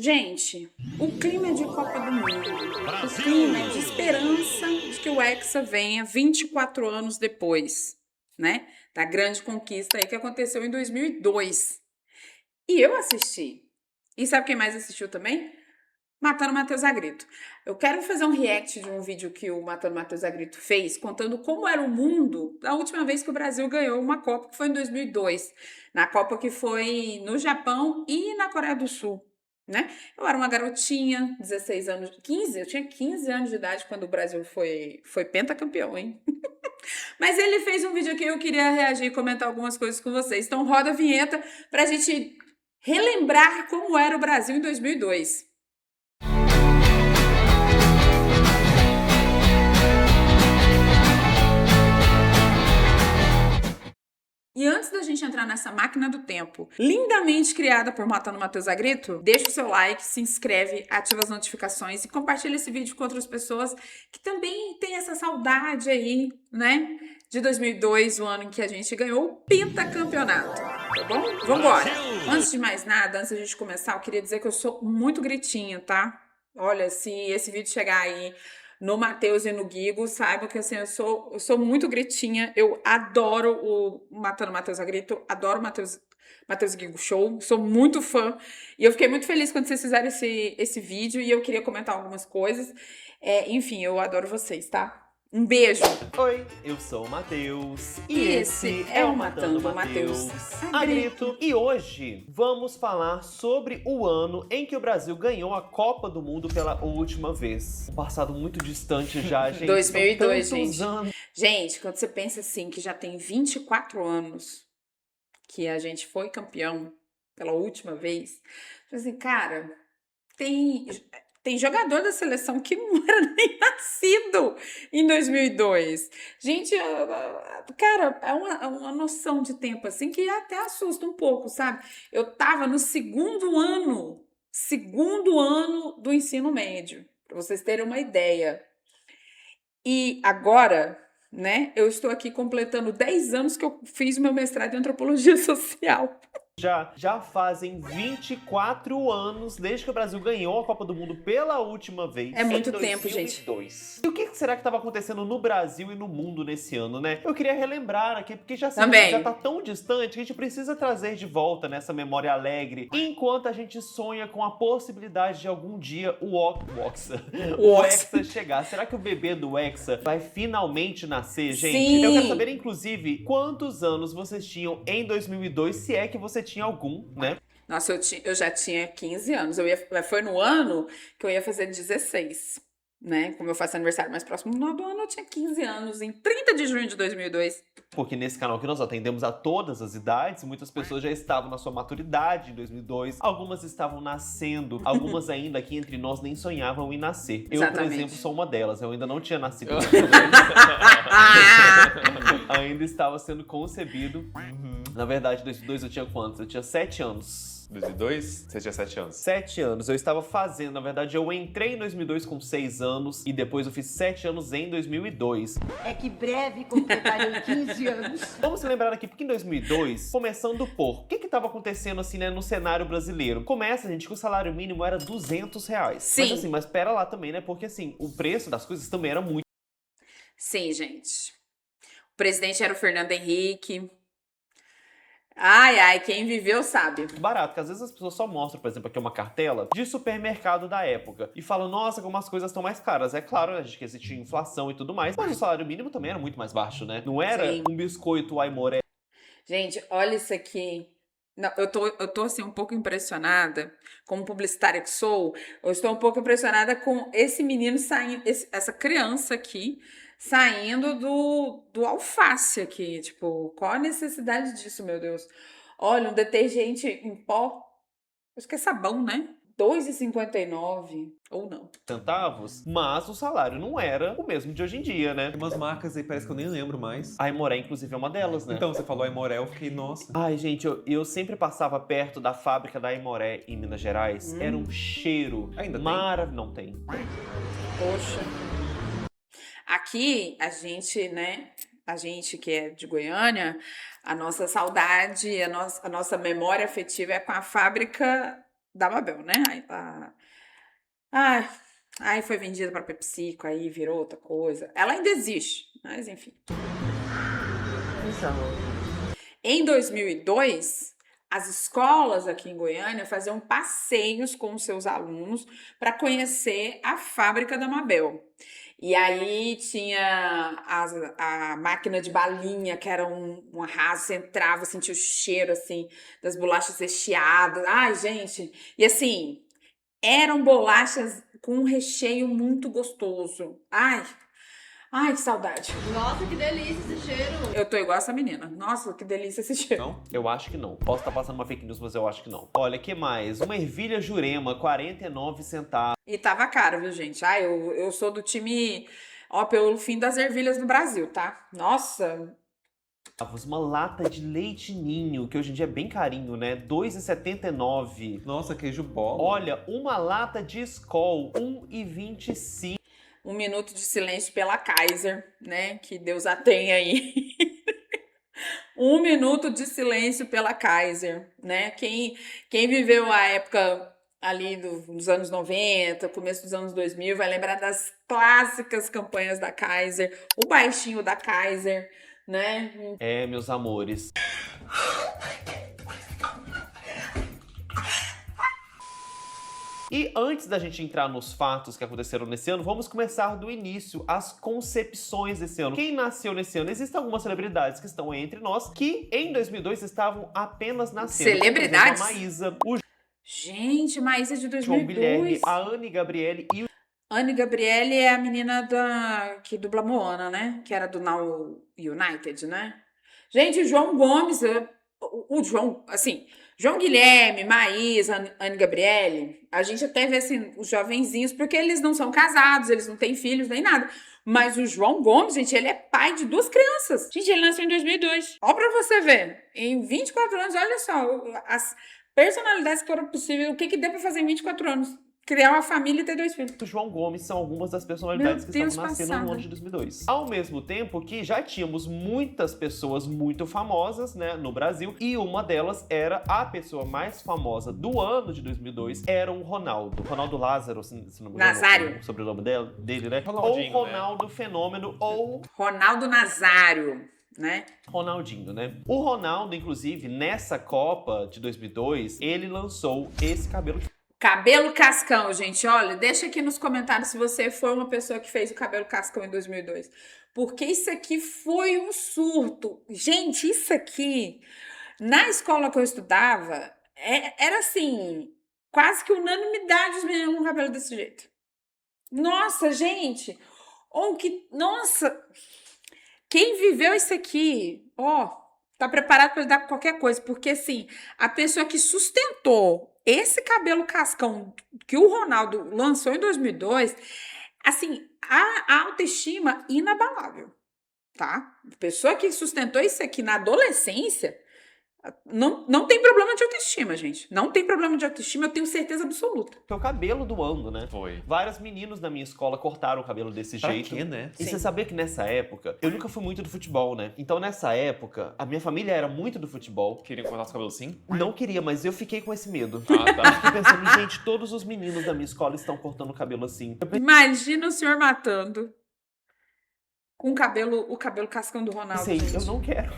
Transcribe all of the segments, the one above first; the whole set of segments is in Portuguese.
Gente, o clima é de Copa do Mundo. O clima é de esperança de que o Hexa venha 24 anos depois, né? Da grande conquista aí que aconteceu em 2002. E eu assisti. E sabe quem mais assistiu também? Matando Matheus Agrito. Eu quero fazer um react de um vídeo que o Matando Matheus Agrito fez, contando como era o mundo da última vez que o Brasil ganhou uma Copa, que foi em 2002. Na Copa que foi no Japão e na Coreia do Sul, né? Eu era uma garotinha, 16 anos, 15, eu tinha 15 anos de idade quando o Brasil foi pentacampeão, hein? Mas ele fez um vídeo aqui, eu queria reagir e comentar algumas coisas com vocês. Então roda a vinheta pra gente relembrar como era o Brasil em 2002. E antes da gente entrar nessa máquina do tempo, lindamente criada por Matando Matheus Agrito, deixa o seu like, se inscreve, ativa as notificações e compartilha esse vídeo com outras pessoas que também têm essa saudade aí, né? De 2002, o ano em que a gente ganhou o pentacampeonato, tá bom? Vambora! Antes de mais nada, antes da gente começar, eu queria dizer que eu sou muito gritinha, tá? Olha, se esse vídeo chegar aí no Matheus e no Guigo, saibam que assim, eu sou muito gritinha, eu adoro o Matando Matheus Agrito, adoro o Matheus Guigo Show, sou muito fã, e eu fiquei muito feliz quando vocês fizeram esse vídeo, e eu queria comentar algumas coisas, enfim, eu adoro vocês, tá? Um beijo! Oi, eu sou o Matheus E esse é o Matando Matheus Agrito. E hoje vamos falar sobre o ano em que o Brasil ganhou a Copa do Mundo pela última vez. Um passado muito distante já, gente. 2002, São tantos gente. anos. Gente, quando você pensa assim, que já tem 24 anos que a gente foi campeão pela última vez, assim, cara, tem jogador da seleção que não era nem nascido em 2002. Gente, cara, é uma noção de tempo assim que até assusta um pouco, sabe? Eu tava no segundo ano do ensino médio, para vocês terem uma ideia. E agora, né, eu estou aqui completando 10 anos que eu fiz meu mestrado em antropologia social. Já fazem 24 anos desde que o Brasil ganhou a Copa do Mundo pela última vez. É muito em tempo, gente. 2002. E o que será que estava acontecendo no Brasil e no mundo nesse ano, né? Eu queria relembrar aqui, porque já Também. tá tão distante que a gente precisa trazer de volta nessa memória alegre, enquanto a gente sonha com a possibilidade de algum dia o Hexa chegar. Será que o bebê do Hexa vai finalmente nascer, gente? Sim. Eu quero saber, inclusive, quantos anos vocês tinham em 2002, se é que você tinha algum, né? Nossa, eu já tinha 15 anos. Foi no ano que eu ia fazer 16, né? Como eu faço aniversário mais próximo do ano, eu tinha 15 anos, em 30 de junho de 2002. Porque nesse canal aqui nós atendemos a todas as idades, muitas pessoas já estavam na sua maturidade em 2002, algumas estavam nascendo, algumas ainda aqui entre nós nem sonhavam em nascer. Eu, por Exatamente. exemplo, sou uma delas, eu ainda não tinha nascido. Ainda estava sendo concebido. Na verdade, em 2002 eu tinha quantos? Eu tinha 7 anos. 2002? Você tinha 7 anos. 7 anos. Eu estava fazendo, na verdade, eu entrei em 2002 com 6 anos e depois eu fiz 7 anos em 2002. É que breve completarei 15 anos. Vamos se lembrar aqui, porque em 2002, começando por, o que estava acontecendo assim, né, no cenário brasileiro? Começa, gente, que o salário mínimo era R$ 200. Sim. Mas assim, mas pera lá também, né? Porque assim, o preço das coisas também era muito Sim, gente. O presidente era o Fernando Henrique. Ai, quem viveu sabe. barato, porque às vezes as pessoas só mostram, por exemplo, aqui uma cartela de supermercado da época e falam, nossa, como as coisas estão mais caras. É claro, né, a gente que existia inflação e tudo mais, mas o salário mínimo também era muito mais baixo, né? Não era Sim. um biscoito Aimoré. Gente, olha isso aqui. Não, eu tô assim um pouco impressionada, como publicitária que sou, eu estou um pouco impressionada com esse menino saindo, essa criança aqui saindo do alface aqui. Tipo, qual a necessidade disso, meu Deus? Olha, um detergente em pó, acho que é sabão, né? R$ 2,59, ou não. Centavos, mas o salário não era o mesmo de hoje em dia, né? Tem umas marcas aí, parece que eu nem lembro mais. A Aimoré, inclusive, é uma delas, né? Então, você falou Aimoré, eu fiquei, nossa. Ai, gente, eu sempre passava perto da fábrica da Aimoré em Minas Gerais. Era um cheiro Ainda tem? maravilhoso. Não tem. Poxa. Aqui, a gente, né? A gente que é de Goiânia, a nossa saudade, a nossa memória afetiva é com a fábrica da Mabel, né? Aí tá. Ai, aí foi vendida pra PepsiCo, aí virou outra coisa. Ela ainda existe, mas enfim. Em 2002, as escolas aqui em Goiânia faziam passeios com os seus alunos para conhecer a fábrica da Mabel. E aí tinha a máquina de balinha, que era um arraso, você entrava, sentia o cheiro, assim, das bolachas recheadas. Ai, gente! E assim, eram bolachas com um recheio muito gostoso. Ai, que saudade. Nossa, que delícia esse cheiro. Eu tô igual essa menina. Nossa, que delícia esse cheiro. Não? Eu acho que não. Posso estar passando uma fake news, mas eu acho que não. Olha, que mais? Uma ervilha Jurema, 49 centavos. E tava caro, viu, gente? Eu sou do time, ó, pelo fim das ervilhas no Brasil, tá? Nossa, Uma lata de leite ninho, que hoje em dia é bem carinho, né? R$ 2,79. Nossa, queijo bola. Olha, uma lata de Skol, R$ 1,25. um minuto de silêncio pela Kaiser, né? Que Deus a tenha aí. Um minuto de silêncio pela Kaiser, né? Quem viveu a época ali dos anos 90, começo dos anos 2000, vai lembrar das clássicas campanhas da Kaiser, o baixinho da Kaiser, né? É, meus amores. E antes da gente entrar nos fatos que aconteceram nesse ano, vamos começar do início, as concepções desse ano. Quem nasceu nesse ano? Existem algumas celebridades que estão entre nós que em 2002 estavam apenas nascendo. Celebridades? A Maísa, o Gente, Maísa de João Guilherme, 2002. a Anne Gabriele e o Anne Gabriele é a menina que dubla Moana, né? Que era do Now United, né? Gente, o João Gomes, o João, assim, João Guilherme, Maísa, Anne Gabriele, a gente até vê assim, os jovenzinhos, porque eles não são casados, eles não têm filhos nem nada. Mas o João Gomes, gente, ele é pai de 2 crianças. Gente, ele nasceu em 2002. Ó pra você ver, em 24 anos, olha só, as personalidades que foram possíveis, o que deu pra fazer em 24 anos? Criar uma família e ter 2 filhos. João Gomes são algumas das personalidades Meu que Deus, estavam nascendo passada. no ano de 2002. Ao mesmo tempo que já tínhamos muitas pessoas muito famosas, né, no Brasil, e uma delas era a pessoa mais famosa do ano de 2002, era o Ronaldo. Ronaldo Lázaro, se não me engano, Nazário. o sobrenome dele, né? Ronaldinho, Ou Ronaldo Fenômeno, ou Ronaldo Nazário, né? Ronaldinho, né? O Ronaldo, inclusive, nessa Copa de 2002, ele lançou esse cabelo. Cabelo cascão, gente. Olha, deixa aqui nos comentários se você foi uma pessoa que fez o cabelo cascão em 2002. Porque isso aqui foi um surto. Gente, isso aqui, na escola que eu estudava, era assim, quase que unanimidade os meninos com cabelo desse jeito. Nossa, gente. Nossa. Quem viveu isso aqui, ó, tá preparado para lidar com qualquer coisa. Porque, assim, a pessoa que sustentou esse cabelo cascão que o Ronaldo lançou em 2002, assim, a autoestima inabalável, tá? A pessoa que sustentou isso aqui na adolescência não tem problema de autoestima, gente. Não tem problema de autoestima, eu tenho certeza absoluta. Foi o cabelo do ano, né? Foi. Vários meninos da minha escola cortaram o cabelo desse Pra jeito. quê, né? E Sim. você sabia que nessa época, eu nunca fui muito do futebol, né? Então nessa época, a minha família era muito do futebol. Queriam cortar os cabelos assim? Não queria, mas eu fiquei com esse medo. Ah, tá. Fiquei pensando, gente, todos os meninos da minha escola estão cortando o cabelo assim. Eu Imagina o senhor matando com o cabelo cascão do Ronaldo. pensei, gente. eu não quero.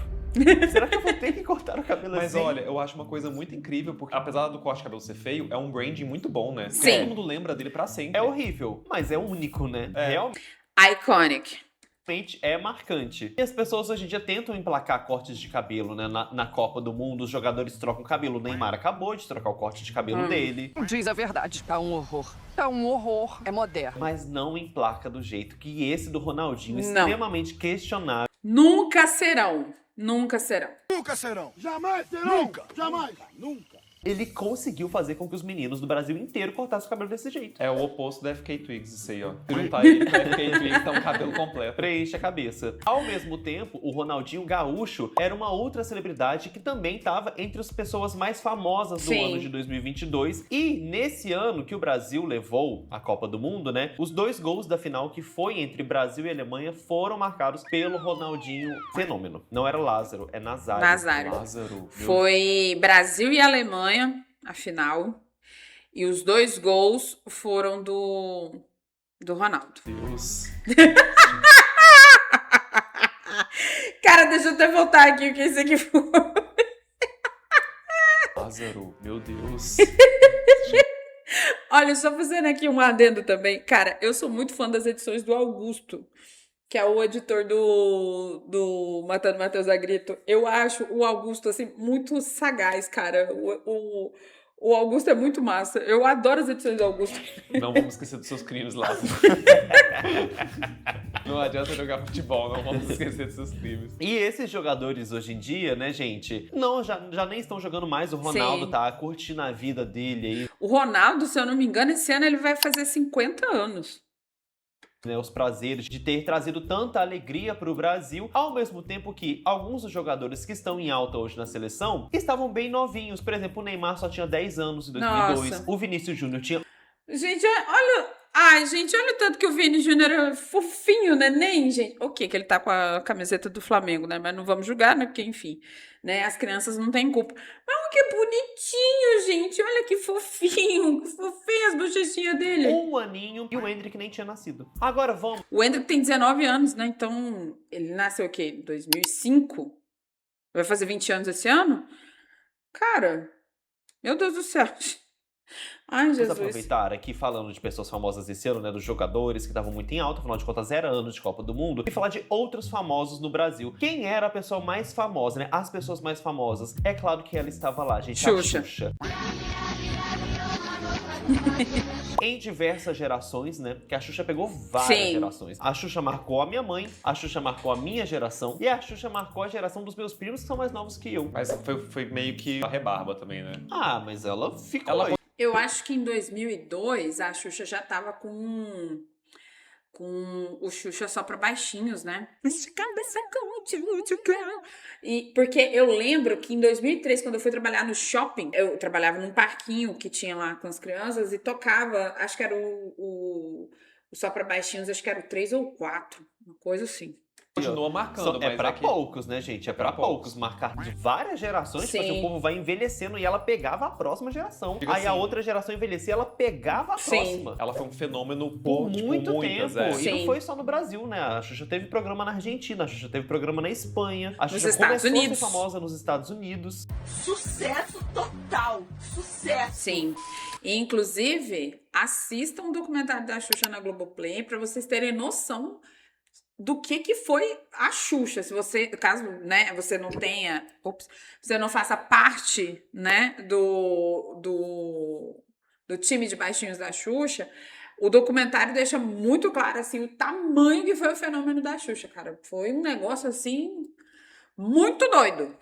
Será que eu vou ter que cortar o cabelo Mas assim? olha, eu acho uma coisa muito incrível, porque apesar do corte de cabelo ser feio, é um branding muito bom, né? Sim. Todo mundo lembra dele pra sempre. É horrível, mas é único, né? É. Realmente Iconic. é marcante. E as pessoas hoje em dia tentam emplacar cortes de cabelo, né? Na Copa do Mundo, os jogadores trocam cabelo. O Neymar acabou de trocar o corte de cabelo dele. Diz a verdade, tá um horror. Tá um horror. É moderno. Mas não emplaca do jeito que esse do Ronaldinho, Não. extremamente questionável. Nunca serão. Nunca serão. Nunca serão. Jamais serão. Nunca. Jamais. Nunca. Ele conseguiu fazer com que os meninos do Brasil inteiro cortassem o cabelo desse jeito. É o oposto da FK Twigs, isso aí, ó. Se juntar ele com a FK Twigs, tá um cabelo completo. Preenche a cabeça. Ao mesmo tempo, o Ronaldinho Gaúcho era uma outra celebridade que também estava entre as pessoas mais famosas do Sim. ano de 2022. E nesse ano que o Brasil levou a Copa do Mundo, né? Os 2 gols da final, que foi entre Brasil e Alemanha, foram marcados pelo Ronaldinho Fenômeno. Não era Lázaro, é Nazário. Nazário. Lázaro. meu Foi Brasil e Alemanha, a final. E os 2 gols foram do Ronaldo. Deus. Cara, deixa eu até voltar aqui o que esse aqui foi. Lázaro, meu Deus. Olha, só fazendo aqui um adendo também. Cara, eu sou muito fã das edições do Augusto, que é o editor do Matando Matheus a Grito. Eu acho o Augusto, assim, muito sagaz, cara. O Augusto é muito massa. Eu adoro as edições do Augusto. Não vamos esquecer dos seus crimes, Lázaro. Não adianta jogar futebol, não vamos esquecer dos seus crimes. E esses jogadores hoje em dia, né, gente, não, já nem estão jogando mais. O Ronaldo Sim. tá curtindo a vida dele aí, O Ronaldo, se eu não me engano, esse ano ele vai fazer 50 anos. né, os prazeres de ter trazido tanta alegria pro Brasil, ao mesmo tempo que alguns dos jogadores que estão em alta hoje na seleção estavam bem novinhos. Por exemplo, o Neymar só tinha 10 anos em 2002, Nossa. o Vinícius Júnior tinha Gente, olha. Ai, gente, olha o tanto que o Vini Júnior é fofinho, neném, gente. Ok, que ele tá com a camiseta do Flamengo, né? Mas não vamos julgar, né? Porque, enfim, né? As crianças não têm culpa. Mas olha que bonitinho, gente. Olha que fofinho. Que fofinho as bochechinhas dele. um aninho e o Endrick nem tinha nascido. Agora vamos O Hendrick tem 19 anos, né? Então, ele nasceu o quê? Em 2005? Vai fazer 20 anos esse ano? Cara, meu Deus do céu. Ai, Vamos Jesus. aproveitar aqui falando de pessoas famosas esse ano, né, dos jogadores que estavam muito em alta, afinal de contas, 0 anos de Copa do Mundo, e falar de outros famosos no Brasil. Quem era a pessoa mais famosa, né? As pessoas mais famosas. É claro que ela estava lá, gente. Xuxa. A Xuxa. Em diversas gerações, né? Porque a Xuxa pegou várias Sim. gerações. A Xuxa marcou a minha mãe, a Xuxa marcou a minha geração, e a Xuxa marcou a geração dos meus primos que são mais novos que eu. Mas foi meio que a rebarba também, né? Ah, mas ela ficou Ela aí. Eu acho que em 2002 a Xuxa já tava com o Xuxa só pra baixinhos, né? E porque eu lembro que em 2003, quando eu fui trabalhar no shopping, eu trabalhava num parquinho que tinha lá com as crianças e tocava, acho que era o só pra baixinhos, acho que era o 3 ou 4, uma coisa assim. continua marcando, É mas pra é que... poucos, né, gente? É pra pra poucos. poucos. Marcar de várias gerações, tipo assim, Sim. o povo vai envelhecendo e ela pegava a próxima geração. Diga Aí a assim. outra geração envelhecia, ela pegava a Sim. próxima. Ela foi um fenômeno Por tipo, muito muitas, tempo. é. E não Sim. foi só no Brasil, né? A Xuxa teve programa na Argentina, a Xuxa teve programa na Espanha, a Nos Xuxa Estados começou Unidos. a ser famosa nos Estados Unidos. Sucesso total! Sucesso! Sim. E, inclusive, assistam o documentário da Xuxa na Globoplay pra vocês terem noção do que foi a Xuxa. Se você, caso, né, você não tenha, você não faça parte, né, do time de baixinhos da Xuxa, o documentário deixa muito claro, assim, o tamanho que foi o fenômeno da Xuxa, cara. Foi um negócio, assim, muito doido.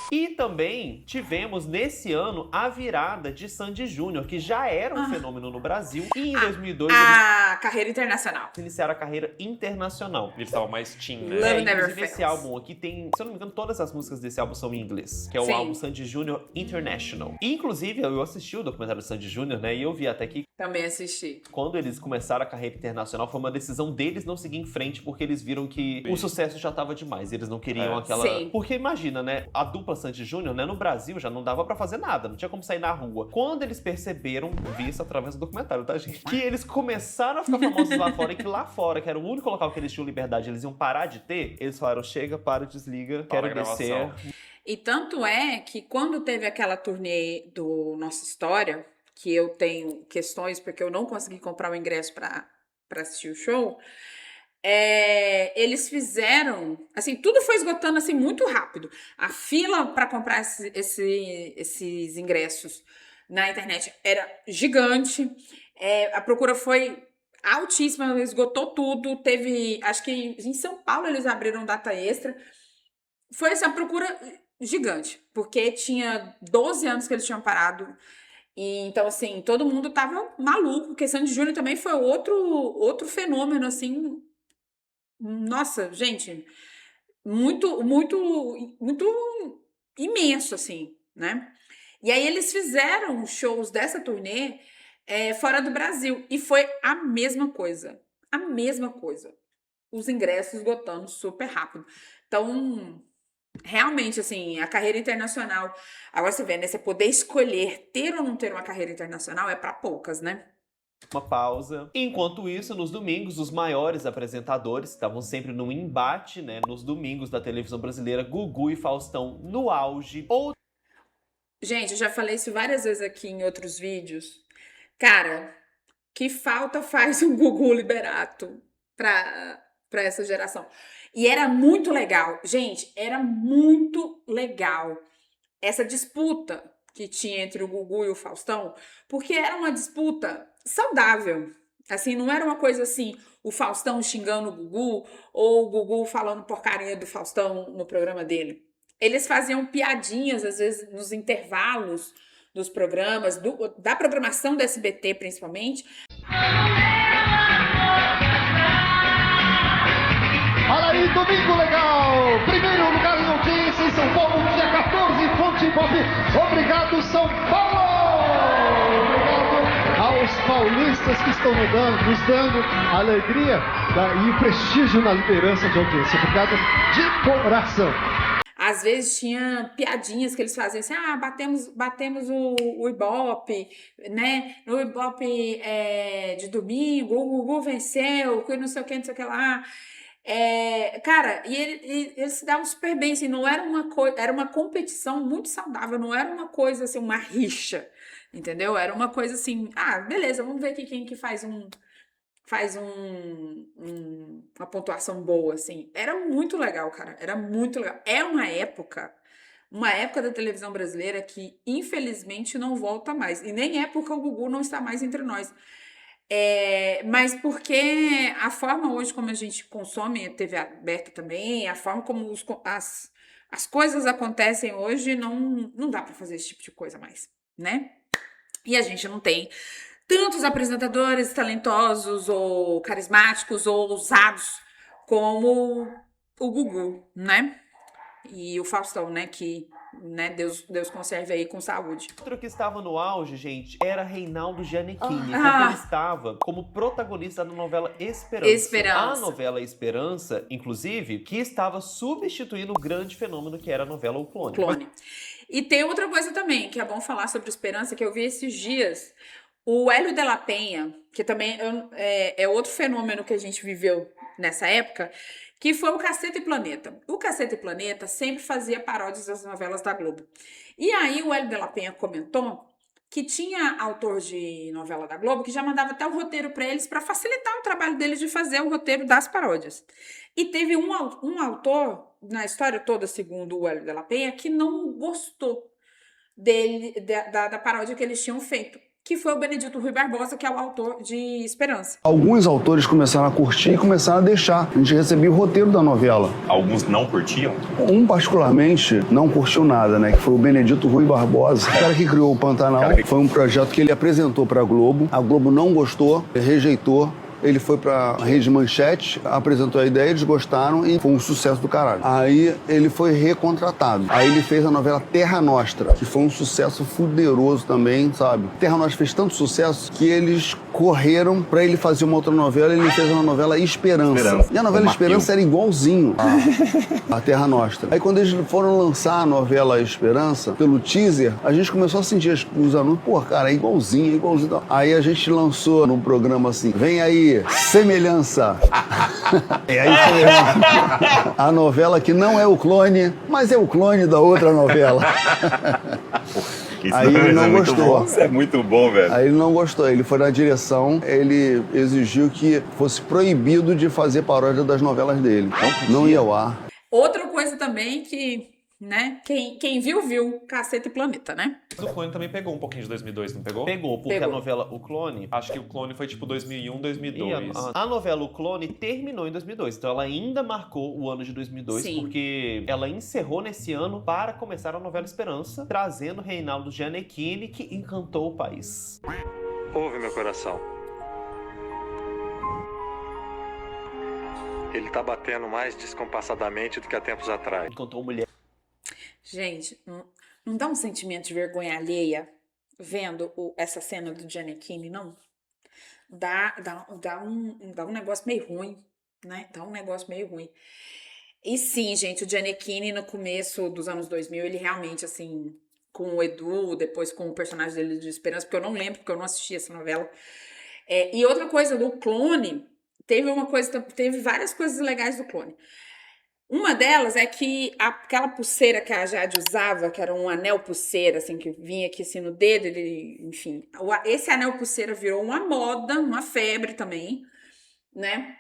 E também tivemos nesse ano a virada de Sandy Júnior, que já era um fenômeno no Brasil. E em 2002 A carreira internacional. eles iniciaram a carreira internacional. Eles estavam mais teen, né? Love Never Inclusive esse Fails. álbum aqui tem, se eu não me engano, todas as músicas desse álbum são em inglês, que é o Sim. álbum Sandy Júnior International. E, inclusive, eu assisti o documentário do Sandy Júnior, né, e eu vi até que Também assisti. quando eles começaram a carreira internacional, foi uma decisão deles não seguir em frente, porque eles viram que o sucesso já tava demais, eles não queriam É. aquela... Sim. Porque imagina, né, a dupla Sandy Júnior, né, no Brasil já não dava pra fazer nada, não tinha como sair na rua. Quando eles perceberam, vi isso através do documentário, tá, gente? Que eles começaram a ficar famosos lá fora, e que lá fora, que era o único local que eles tinham liberdade, eles iam parar de ter, eles falaram, chega, para, desliga, Para quero a descer. gravação. E tanto é que quando teve aquela turnê do Nossa História, que eu tenho questões porque eu não consegui comprar o ingresso para assistir o show, eles fizeram, assim, tudo foi esgotando assim muito rápido. A fila para comprar esses ingressos na internet era gigante, a procura foi altíssima, esgotou tudo. Teve, acho que em São Paulo eles abriram data extra. Foi essa procura gigante, porque tinha 12 anos que eles tinham parado. E, então, assim, todo mundo tava maluco, porque Sandy Júnior também foi outro fenômeno, assim. Nossa, gente, muito, muito, muito imenso, assim, né? E aí eles fizeram shows dessa turnê fora do Brasil. E foi a mesma coisa. A mesma coisa. Os ingressos esgotando super rápido. Então, realmente, assim, a carreira internacional. Agora você vê, né? Você poder escolher ter ou não ter uma carreira internacional é pra poucas, né? Uma pausa. Enquanto isso, nos domingos, os maiores apresentadores estavam sempre num embate, né? Nos domingos da televisão brasileira, Gugu e Faustão no auge. Gente, eu já falei isso várias vezes aqui em outros vídeos. Cara, que falta faz um Gugu Liberato pra essa geração. E era muito legal. Gente, era muito legal essa disputa que tinha entre o Gugu e o Faustão, porque era uma disputa saudável. Assim, não era uma coisa assim, o Faustão xingando o Gugu ou o Gugu falando porcaria do Faustão no programa dele. Eles faziam piadinhas, às vezes, nos intervalos dos programas, da programação do SBT, principalmente. Olha aí, domingo legal! Primeiro lugar em audiência em São Paulo, dia 14, Fonte Pop. Obrigado, São Paulo! Obrigado aos paulistas que estão nos dando alegria e o prestígio na liderança de audiência. Obrigado de coração. Às vezes tinha piadinhas que eles faziam assim, batemos o Ibope, né? No Ibope de domingo, o Gugu venceu, que não sei o que, não sei o que lá. Cara, e eles se davam super bem, assim, não era uma coisa, era uma competição muito saudável, não era uma coisa assim, uma rixa, entendeu? Era uma coisa assim, beleza, vamos ver aqui quem que faz uma pontuação boa, assim. Era muito legal, cara, era muito legal. É uma época da televisão brasileira que, infelizmente, não volta mais. E nem é porque o Gugu não está mais entre nós. Mas porque a forma hoje como a gente consome a TV aberta também, a forma como as coisas acontecem hoje, não dá para fazer esse tipo de coisa mais, né? E a gente não tem tantos apresentadores talentosos ou carismáticos ou ousados como o Gugu, né? E o Faustão, né? Que, né, Deus conserve aí com saúde. Outro que estava no auge, gente, era Reinaldo Gianecchini, porque ele estava como protagonista da novela Esperança. A novela Esperança, inclusive, que estava substituindo o grande fenômeno que era a novela O Clone. E tem outra coisa também, que é bom falar sobre Esperança, que eu vi esses dias. O Hélio de la Penha, que também é outro fenômeno que a gente viveu nessa época, que foi o Caceta e Planeta. O Caceta e Planeta sempre fazia paródias das novelas da Globo. E aí o Hélio de la Penha comentou que tinha autor de novela da Globo que já mandava até o roteiro para eles para facilitar o trabalho deles de fazer o roteiro das paródias. E teve um autor, na história toda, segundo o Hélio de la Penha, que não gostou da paródia que eles tinham feito, que foi o Benedito Rui Barbosa, que é o autor de Esperança. Alguns autores começaram a curtir e começaram a deixar. A gente recebia o roteiro da novela. Alguns não curtiam? Um, particularmente, não curtiu nada, né? Que foi o Benedito Rui Barbosa. O cara que criou o Pantanal. Foi um projeto que ele apresentou pra Globo. A Globo não gostou, rejeitou. Ele foi pra Rede Manchete, apresentou a ideia, eles gostaram e foi um sucesso do caralho. Aí ele foi recontratado. Aí ele fez a novela Terra Nostra, que foi um sucesso fuderoso também, sabe? Terra Nostra fez tanto sucesso que eles correram pra ele fazer uma outra novela e ele fez uma novela Esperança. E a novela Esperança era igualzinho a Terra Nostra. Aí quando eles foram lançar a novela Esperança, pelo teaser, a gente começou a sentir os anúncios, pô, cara, é igualzinho. Aí a gente lançou num programa assim, vem aí, Semelhança. É aí a novela que não é o clone, mas é o clone da outra novela. Aí ele não gostou. Isso é muito bom, velho. Aí ele não gostou. Ele foi na direção, ele exigiu que fosse proibido de fazer paródia das novelas dele. Não ia ao ar. Outra coisa também que, né, quem viu, Caceta e Planeta, né? Mas o Clone também pegou um pouquinho de 2002, não pegou? Pegou, porque a novela O Clone... Acho que o Clone foi tipo 2001, 2002. A novela O Clone terminou em 2002, então ela ainda marcou o ano de 2002, Sim. Porque ela encerrou nesse ano para começar a novela Esperança, trazendo Reinaldo Gianecchini, que encantou o país. Ouve, meu coração. Ele tá batendo mais descompassadamente do que há tempos atrás. Encantou mulher. Gente, não dá um sentimento de vergonha alheia vendo essa cena do Gianecchini, não? Dá um negócio meio ruim, né? Dá um negócio meio ruim. E sim, gente, o Gianecchini no começo dos anos 2000, ele realmente, assim, com o Edu, depois com o personagem dele de Esperança, porque eu não lembro, porque eu não assisti essa novela. E outra coisa, do Clone, teve várias coisas legais do Clone. Uma delas é que aquela pulseira que a Jade usava, que era um anel pulseira, assim, que vinha aqui assim no dedo, enfim, esse anel pulseira virou uma moda, uma febre também, né?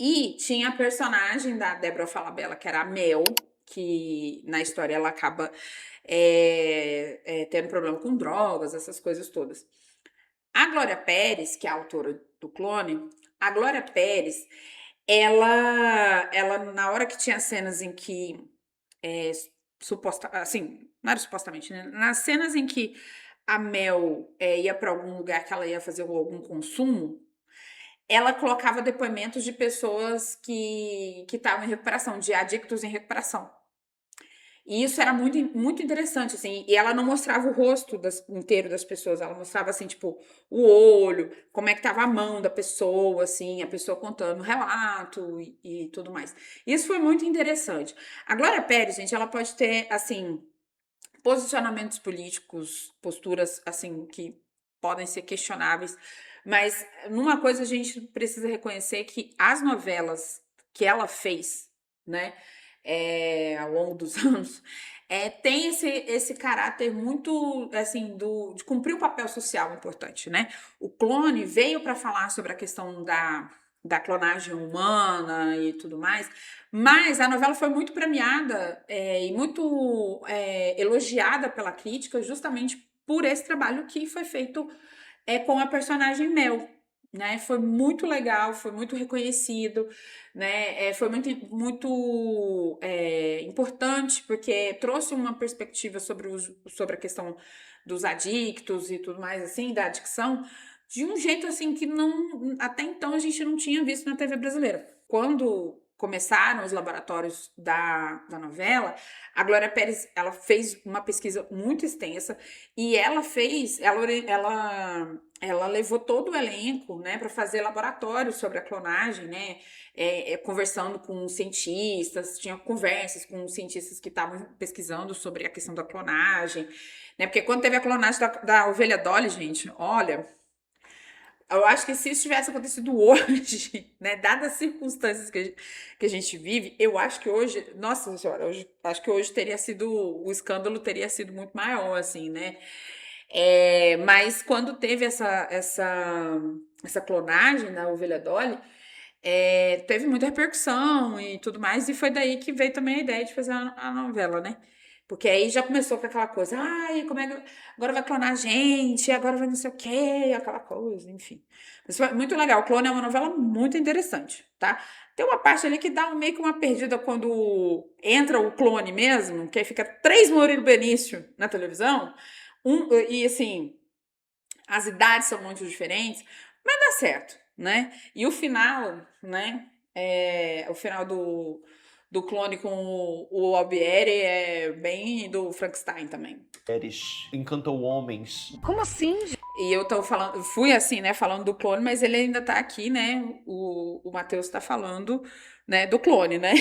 E tinha a personagem da Débora Falabella, que era a Mel, que na história ela acaba tendo problema com drogas, essas coisas todas. A Glória Pérez, que é a autora do Clone, a Glória Pérez, ela na hora que tinha cenas em que assim, não era supostamente, né? Nas cenas em que a Mel ia para algum lugar que ela ia fazer algum consumo, ela colocava depoimentos de pessoas que estavam em recuperação, de adictos em recuperação. E isso era muito, muito interessante, assim, e ela não mostrava o rosto inteiro das pessoas, ela mostrava, assim, tipo, o olho, como é que tava a mão da pessoa, assim, a pessoa contando o relato e tudo mais. Isso foi muito interessante. A Glória Pérez, gente, ela pode ter, assim, posicionamentos políticos, posturas, assim, que podem ser questionáveis, mas numa coisa a gente precisa reconhecer que as novelas que ela fez, né, ao longo dos anos, tem esse caráter muito, assim, de cumprir um papel social importante, né? O Clone veio para falar sobre a questão da clonagem humana e tudo mais, mas a novela foi muito premiada e muito elogiada pela crítica justamente por esse trabalho que foi feito com a personagem Mel, né? Foi muito legal, foi muito reconhecido, né? Foi muito importante, porque trouxe uma perspectiva sobre a questão dos adictos e tudo mais, assim, da adicção, de um jeito, assim, que até então a gente não tinha visto na TV brasileira. Quando começaram os laboratórios da novela, a Glória Pérez, ela fez uma pesquisa muito extensa e ela levou todo o elenco, né, para fazer laboratórios sobre a clonagem, né, conversando com cientistas, tinha conversas com cientistas que estavam pesquisando sobre a questão da clonagem, né, porque quando teve a clonagem da ovelha Dolly, gente, olha, eu acho que se isso tivesse acontecido hoje, né, dadas as circunstâncias que a gente vive, eu acho que hoje, nossa senhora, acho que hoje o escândalo teria sido muito maior, assim, né? Mas quando teve essa clonagem da ovelha Dolly, teve muita repercussão e tudo mais, e foi daí que veio também a ideia de fazer a novela, né? Porque aí já começou com aquela coisa, ai, como é que agora vai clonar a gente, agora vai não sei o quê, aquela coisa, enfim. Mas foi muito legal. O Clone é uma novela muito interessante, tá? Tem uma parte ali que dá meio que uma perdida quando entra o clone mesmo, que aí fica 3 Murilo Benício na televisão, e assim, as idades são muito diferentes, mas dá certo, né? E o final, né? O final do Clone com o Albieri é bem do Frankenstein também. Pérez encantou homens. Como assim, gente? E eu fui assim, né, falando do Clone, mas ele ainda tá aqui, né? O Matheus tá falando, né, do Clone, né?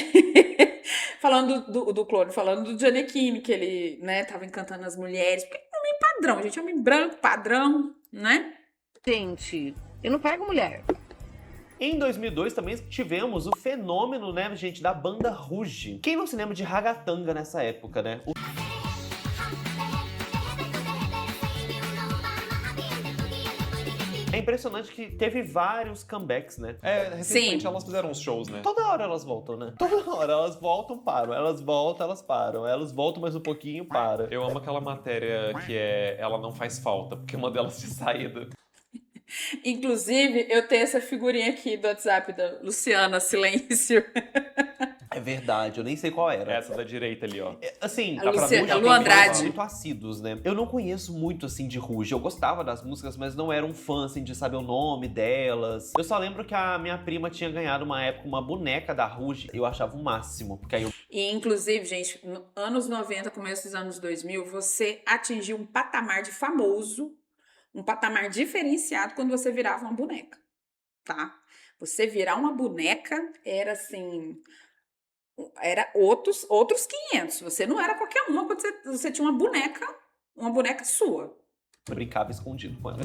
Falando do Clone, falando do Gianecchini, que ele, né, tava encantando as mulheres. Porque é homem padrão, gente, homem branco, padrão, né? Gente, eu não pego mulher. Em 2002 também tivemos o fenômeno, né, gente, da banda Ruge. Quem não se lembra de Ragatanga nessa época, né? É impressionante que teve vários comebacks, né? Recentemente Sim. elas fizeram uns shows, né? Toda hora elas voltam, né? Toda hora elas voltam, param. Elas voltam, elas param. Elas voltam mais um pouquinho, para. Eu amo aquela matéria que ela não faz falta, porque uma delas tinha saído. Inclusive, eu tenho essa figurinha aqui do WhatsApp da Luciana Silêncio. É verdade, eu nem sei qual era. Essa da direita ali, ó. Assim, A Luciana- já a Lu tem fãs Andrade. muito assíduos, né? Eu não conheço muito, assim, de Ruge. Eu gostava das músicas, mas não era um fã, assim, de saber o nome delas. Eu só lembro que a minha prima tinha ganhado, uma época, uma boneca da Ruge. Eu achava o máximo, porque aí eu... E, inclusive, gente, nos anos 90, começo dos anos 2000, você atingiu um patamar de famoso, um patamar diferenciado quando você virava uma boneca, tá? Você virar uma boneca era, assim, Era outros 500. Você não era qualquer uma quando você tinha uma boneca sua. Eu brincava escondido com ela.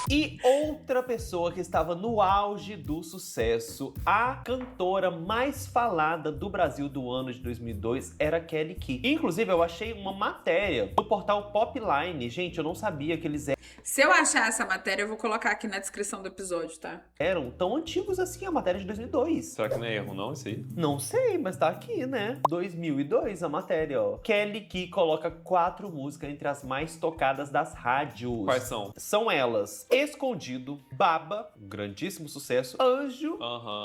E outra pessoa que estava no auge do sucesso, a cantora mais falada do Brasil do ano de 2002 era Kelly Key. Inclusive, eu achei uma matéria no portal Popline. Gente, eu não sabia que eles Se eu achar essa matéria, eu vou colocar aqui na descrição do episódio, tá? eram tão antigos assim, a matéria de 2002. Será que não é erro, não, isso aí? Não sei, mas tá aqui, né? 2002 a matéria, ó. Kelly Key coloca 4 músicas entre as mais tocadas das rádios. Quais são? São elas: Escondido, Baba, um grandíssimo sucesso, Anjo,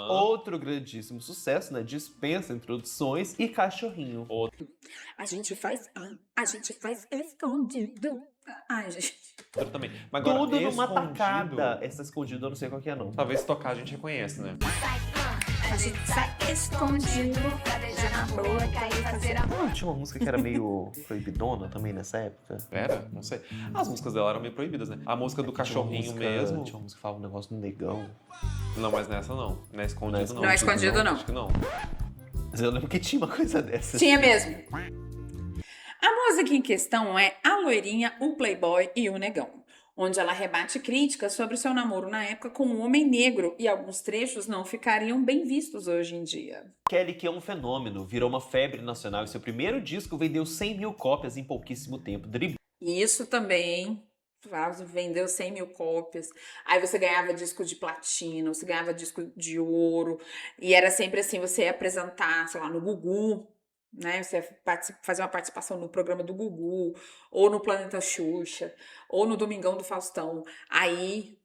outro grandíssimo sucesso, né? Dispensa introduções, e Cachorrinho. A gente faz escondido. Ai, gente. Outro também. Mas agora, Tudo numa Escondido, tacada. Essa Escondido eu não sei qual que é, não. Talvez tocar a gente reconhece, né? A gente sai escondido pra beijar na boca e fazer amor. Ah, tinha uma música que era meio proibidona também nessa época. Era? Não sei. As músicas dela eram meio proibidas, né? A música do cachorrinho mesmo. Tinha uma música que falava um negócio do negão. Não, mas nessa não. Não é escondido, não. Não é escondido, não. Acho que não. Mas eu lembro que tinha uma coisa dessa. Tinha mesmo. A música em questão é A Loirinha, o Playboy e o Negão, onde ela rebate críticas sobre o seu namoro na época com um homem negro, e alguns trechos não ficariam bem vistos hoje em dia. Kelly Key é um fenômeno, virou uma febre nacional e seu primeiro disco vendeu 100 mil cópias em pouquíssimo tempo. E isso também, vendeu 100 mil cópias, aí você ganhava disco de platina, você ganhava disco de ouro, e era sempre assim, você ia apresentar, sei lá, no Gugu, né? Você fazer uma participação no programa do Gugu, ou no Planeta Xuxa, ou no Domingão do Faustão. Aí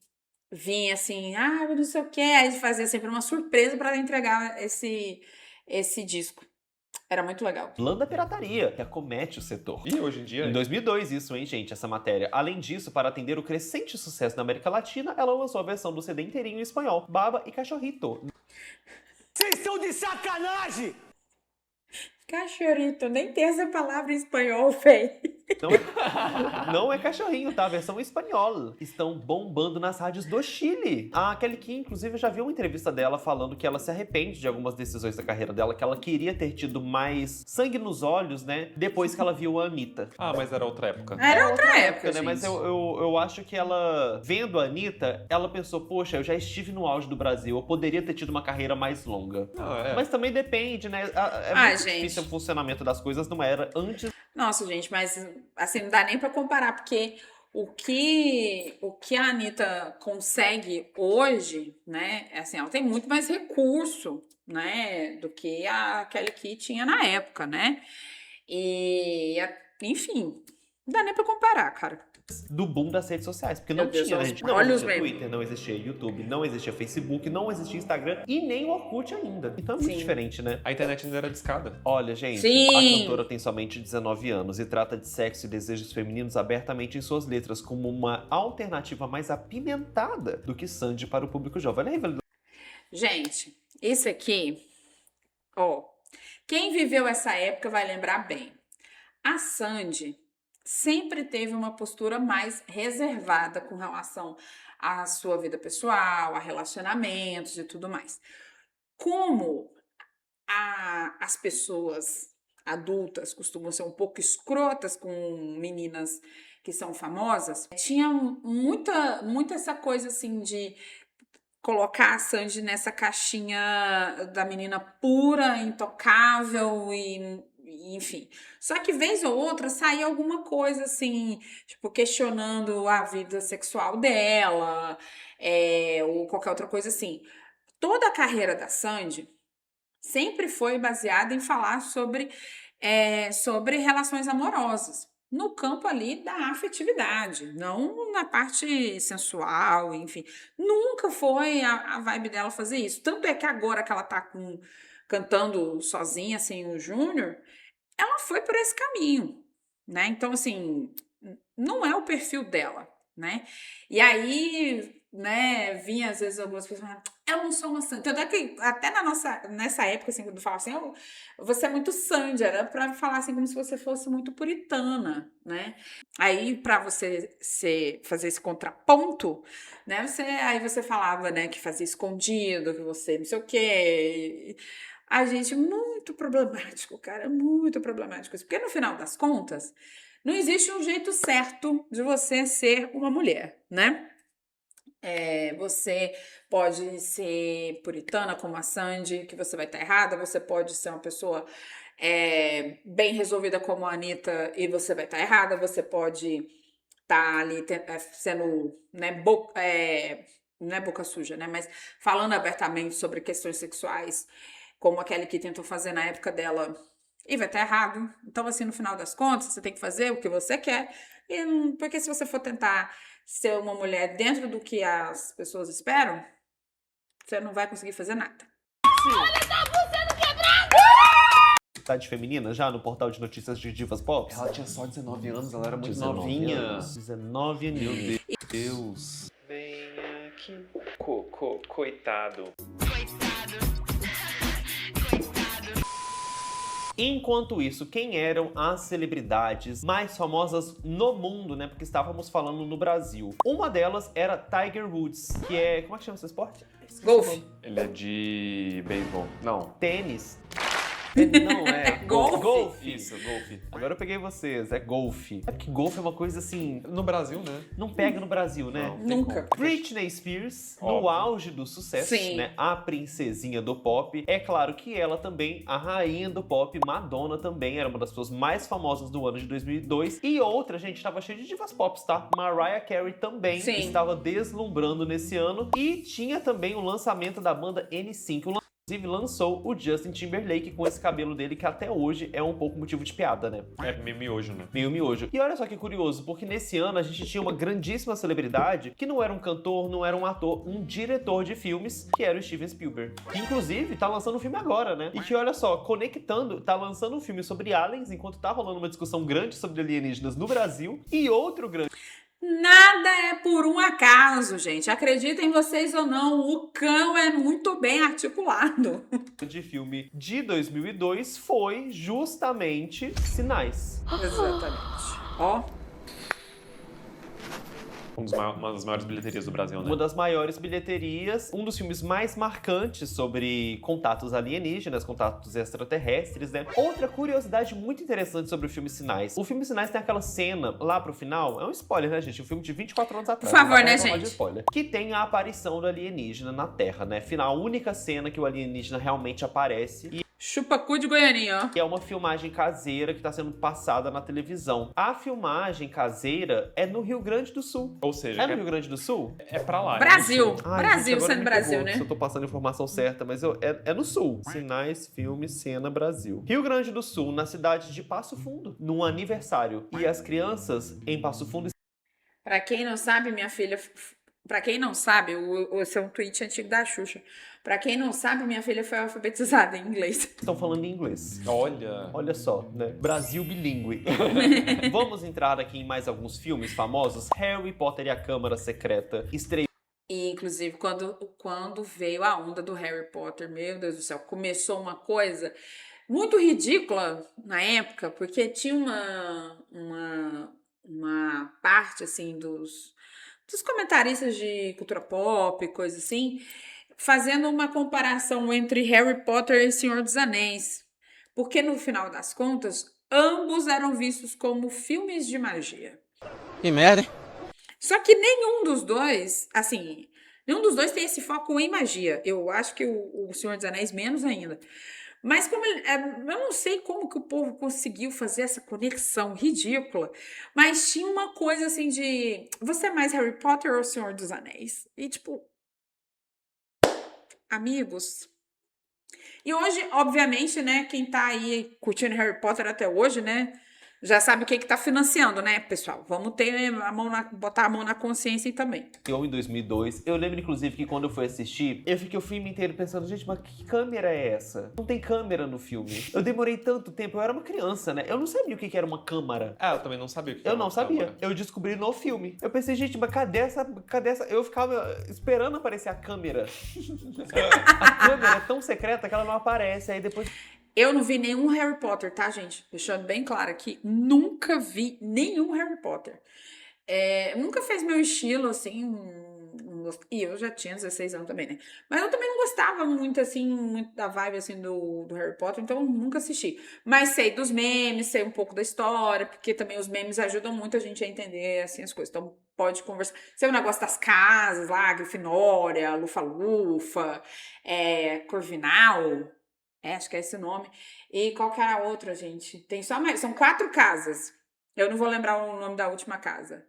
vinha assim, não sei o quê, aí fazia sempre uma surpresa para entregar esse disco. Era muito legal. Blanda pirataria, que acomete o setor. E hoje em dia? Em 2002 isso, hein, gente, essa matéria. Além disso, para atender o crescente sucesso na América Latina, ela lançou a versão do CD inteirinho em espanhol, Baba e Cachorrito. Vocês estão de sacanagem! Cachorrito, nem tem essa palavra em espanhol, véi. Não é cachorrinho, tá? A versão espanhola. Estão bombando nas rádios do Chile. A Kelly Key, inclusive, eu já vi uma entrevista dela falando que ela se arrepende de algumas decisões da carreira dela, que ela queria ter tido mais sangue nos olhos, né? Depois que ela viu a Anitta. Ah, mas era outra época. Era outra época, né? gente. Mas eu acho que ela, vendo a Anitta, ela pensou, poxa, eu já estive no auge do Brasil, eu poderia ter tido uma carreira mais longa. Mas também depende, né? É muito difícil o funcionamento das coisas, não era antes. Nossa, gente, mas assim, não dá nem pra comparar, porque o que a Anitta consegue hoje, né, assim, ela tem muito mais recurso, né, do que a Kelly Key tinha na época, né, e, enfim, não dá nem pra comparar, cara. Do boom das redes sociais, porque não tinha, né, gente? Não existia Twitter, não existia YouTube, não existia Facebook, não existia Instagram e nem o Orkut ainda. Então é muito diferente, né? A internet ainda era discada. Olha, gente, a cantora tem somente 19 anos e trata de sexo e desejos femininos abertamente em suas letras, como uma alternativa mais apimentada do que Sandy para o público jovem. Olha aí, gente, isso aqui, ó, quem viveu essa época vai lembrar bem. A Sandy sempre teve uma postura mais reservada com relação à sua vida pessoal, a relacionamentos e tudo mais. Como as pessoas adultas costumam ser um pouco escrotas com meninas que são famosas, tinha muita essa coisa assim de colocar a Sandy nessa caixinha da menina pura, intocável e enfim. Só que vez ou outra saía alguma coisa assim, tipo, questionando a vida sexual dela, ou qualquer outra coisa assim. Toda a carreira da Sandy sempre foi baseada em falar sobre relações amorosas, no campo ali da afetividade, não na parte sensual, enfim. Nunca foi a vibe dela fazer isso. Tanto é que agora que ela tá cantando sozinha, sem o Júnior, ela foi por esse caminho, né? Então, assim, não é o perfil dela, né? E aí, né, vinha às vezes algumas pessoas falando, Eu não sou uma Sandy. Tanto é que até nessa época, assim, quando fala assim, você é muito Sandy, era pra falar assim como se você fosse muito puritana, né? Aí, pra você fazer esse contraponto, né? Aí você falava, né, que fazia escondido, que você não sei o quê. A gente, muito problemático, cara, muito problemático isso. Porque no final das contas, não existe um jeito certo de você ser uma mulher, né? Você pode ser puritana como a Sandy, que você vai estar errada. Você pode ser uma pessoa bem resolvida como a Anitta e você vai estar errada. Você pode estar ali sendo, né, não é boca suja, né, mas falando abertamente sobre questões sexuais, como a Kelly que tentou fazer na época dela, e vai estar errado. Então, assim, no final das contas, você tem que fazer o que você quer, porque se você for tentar ser uma mulher dentro do que as pessoas esperam, você não vai conseguir fazer nada. Cidade feminina já no portal de notícias de divas pop. Ela tinha só 19 anos, ela era muito 19 novinha. anos. 19 aninhos. Meu Deus. Bem aqui. Coitado. Enquanto isso, quem eram as celebridades mais famosas no mundo, né? Porque estávamos falando no Brasil. Uma delas era Tiger Woods, que é... Como é que chama esse esporte? Golfe. Ele é de beisebol. Não. Tênis. Não, é Golfe. golfe. Isso, golfe. Agora eu peguei vocês, é golfe. É porque golfe é uma coisa assim, No Brasil, né? não pega no Brasil, né? Não, tem Nunca. como. Britney Spears, no Óbvio. auge do sucesso, Sim. né? A princesinha do pop. É claro que ela também, a rainha do pop, Madonna também, era uma das pessoas mais famosas do ano de 2002. E outra, gente, estava cheio de divas pop, tá? Mariah Carey também Sim. estava deslumbrando nesse ano. E tinha também o lançamento da banda N5. Inclusive lançou o Justin Timberlake com esse cabelo dele, que até hoje é um pouco motivo de piada, né? É meio miojo, né? Meio miojo. E olha só que curioso, porque nesse ano a gente tinha uma grandíssima celebridade que não era um cantor, não era um ator, um diretor de filmes, que era o Steven Spielberg. Que, inclusive, tá lançando um filme agora, né? E que, olha só, conectando, tá lançando um filme sobre aliens, enquanto tá rolando uma discussão grande sobre alienígenas no Brasil, e outro grande Nada é por um acaso, gente. Acreditem vocês ou não, o cão é muito bem articulado. de filme de 2002 foi justamente Sinais. Exatamente. Ó, Uma das maiores bilheterias do Brasil, né? Uma das maiores bilheterias, um dos filmes mais marcantes sobre contatos alienígenas, contatos extraterrestres, né? Outra curiosidade muito interessante sobre o filme Sinais. O filme Sinais tem aquela cena lá pro final, é um spoiler, né, gente? Um filme de 24 anos atrás. Por favor, não dá pra né, falar gente? de spoiler. Que tem a aparição do alienígena na Terra, né? Final, a única cena que o alienígena realmente aparece. E chupa-cu de Goianinha, ó. é uma filmagem caseira que está sendo passada na televisão. A filmagem caseira é no Rio Grande do Sul. Ou seja, É no Rio Grande do Sul? é pra lá. Brasil. É no sul. Ai, Brasil gente, agora sendo me Brasil, pegou, né? Se eu tô passando a informação certa, mas é no Sul. Sinais, filme, cena, Brasil. Rio Grande do Sul, na cidade de Passo Fundo, num aniversário. E as crianças em Passo Fundo Pra quem não sabe, minha filha... Pra quem não sabe, esse é um tweet antigo da Xuxa. Pra quem não sabe, minha filha foi alfabetizada em inglês. estão falando em inglês. Olha. Olha só, né? Brasil bilíngue. Vamos entrar aqui em mais alguns filmes famosos. Harry Potter e a Câmara Secreta estreou. E, inclusive, quando veio a onda do Harry Potter, meu Deus do céu, começou uma coisa muito ridícula na época, porque tinha uma parte, assim, dos comentaristas de cultura pop, coisa assim, fazendo uma comparação entre Harry Potter e Senhor dos Anéis. Porque, no final das contas, ambos eram vistos como filmes de magia. Que merda, hein? Só que nenhum dos dois, assim, nenhum dos dois tem esse foco em magia. Eu acho que o Senhor dos Anéis menos ainda. Mas como eu não sei como que o povo conseguiu fazer essa conexão ridícula, mas tinha uma coisa assim de, você é mais Harry Potter ou Senhor dos Anéis? E tipo, amigos. E hoje, obviamente, né, quem tá aí curtindo Harry Potter até hoje, né, já sabe o que tá financiando, né, pessoal? Vamos ter botar a mão na consciência também. Em 2002, eu lembro inclusive que quando eu fui assistir, eu fiquei o filme inteiro pensando, gente, mas que câmera é essa? Não tem câmera no filme. Eu demorei tanto tempo, eu era uma criança, né? Eu não sabia o que era uma câmera. Ah, eu também não sabia o que Eu era não uma sabia. câmera. Eu descobri no filme. Eu pensei, gente, mas cadê essa? Eu ficava esperando aparecer a câmera. A câmera é tão secreta que ela não aparece. Aí depois... Eu não vi nenhum Harry Potter, tá, gente? Deixando bem claro aqui, nunca vi nenhum Harry Potter. Nunca fez meu estilo, assim, e eu já tinha 16 anos também, né? Mas eu também não gostava muito, assim, muito da vibe, assim, do Harry Potter, então eu nunca assisti. Mas sei dos memes, sei um pouco da história, porque também os memes ajudam muito a gente a entender, assim, as coisas. Então pode conversar. Sei o negócio das casas lá, Grifinória, Lufa-Lufa, Corvinal... acho que é esse o nome. E qual que era a outra, gente? Tem só mais. São 4 casas. Eu não vou lembrar o nome da última casa.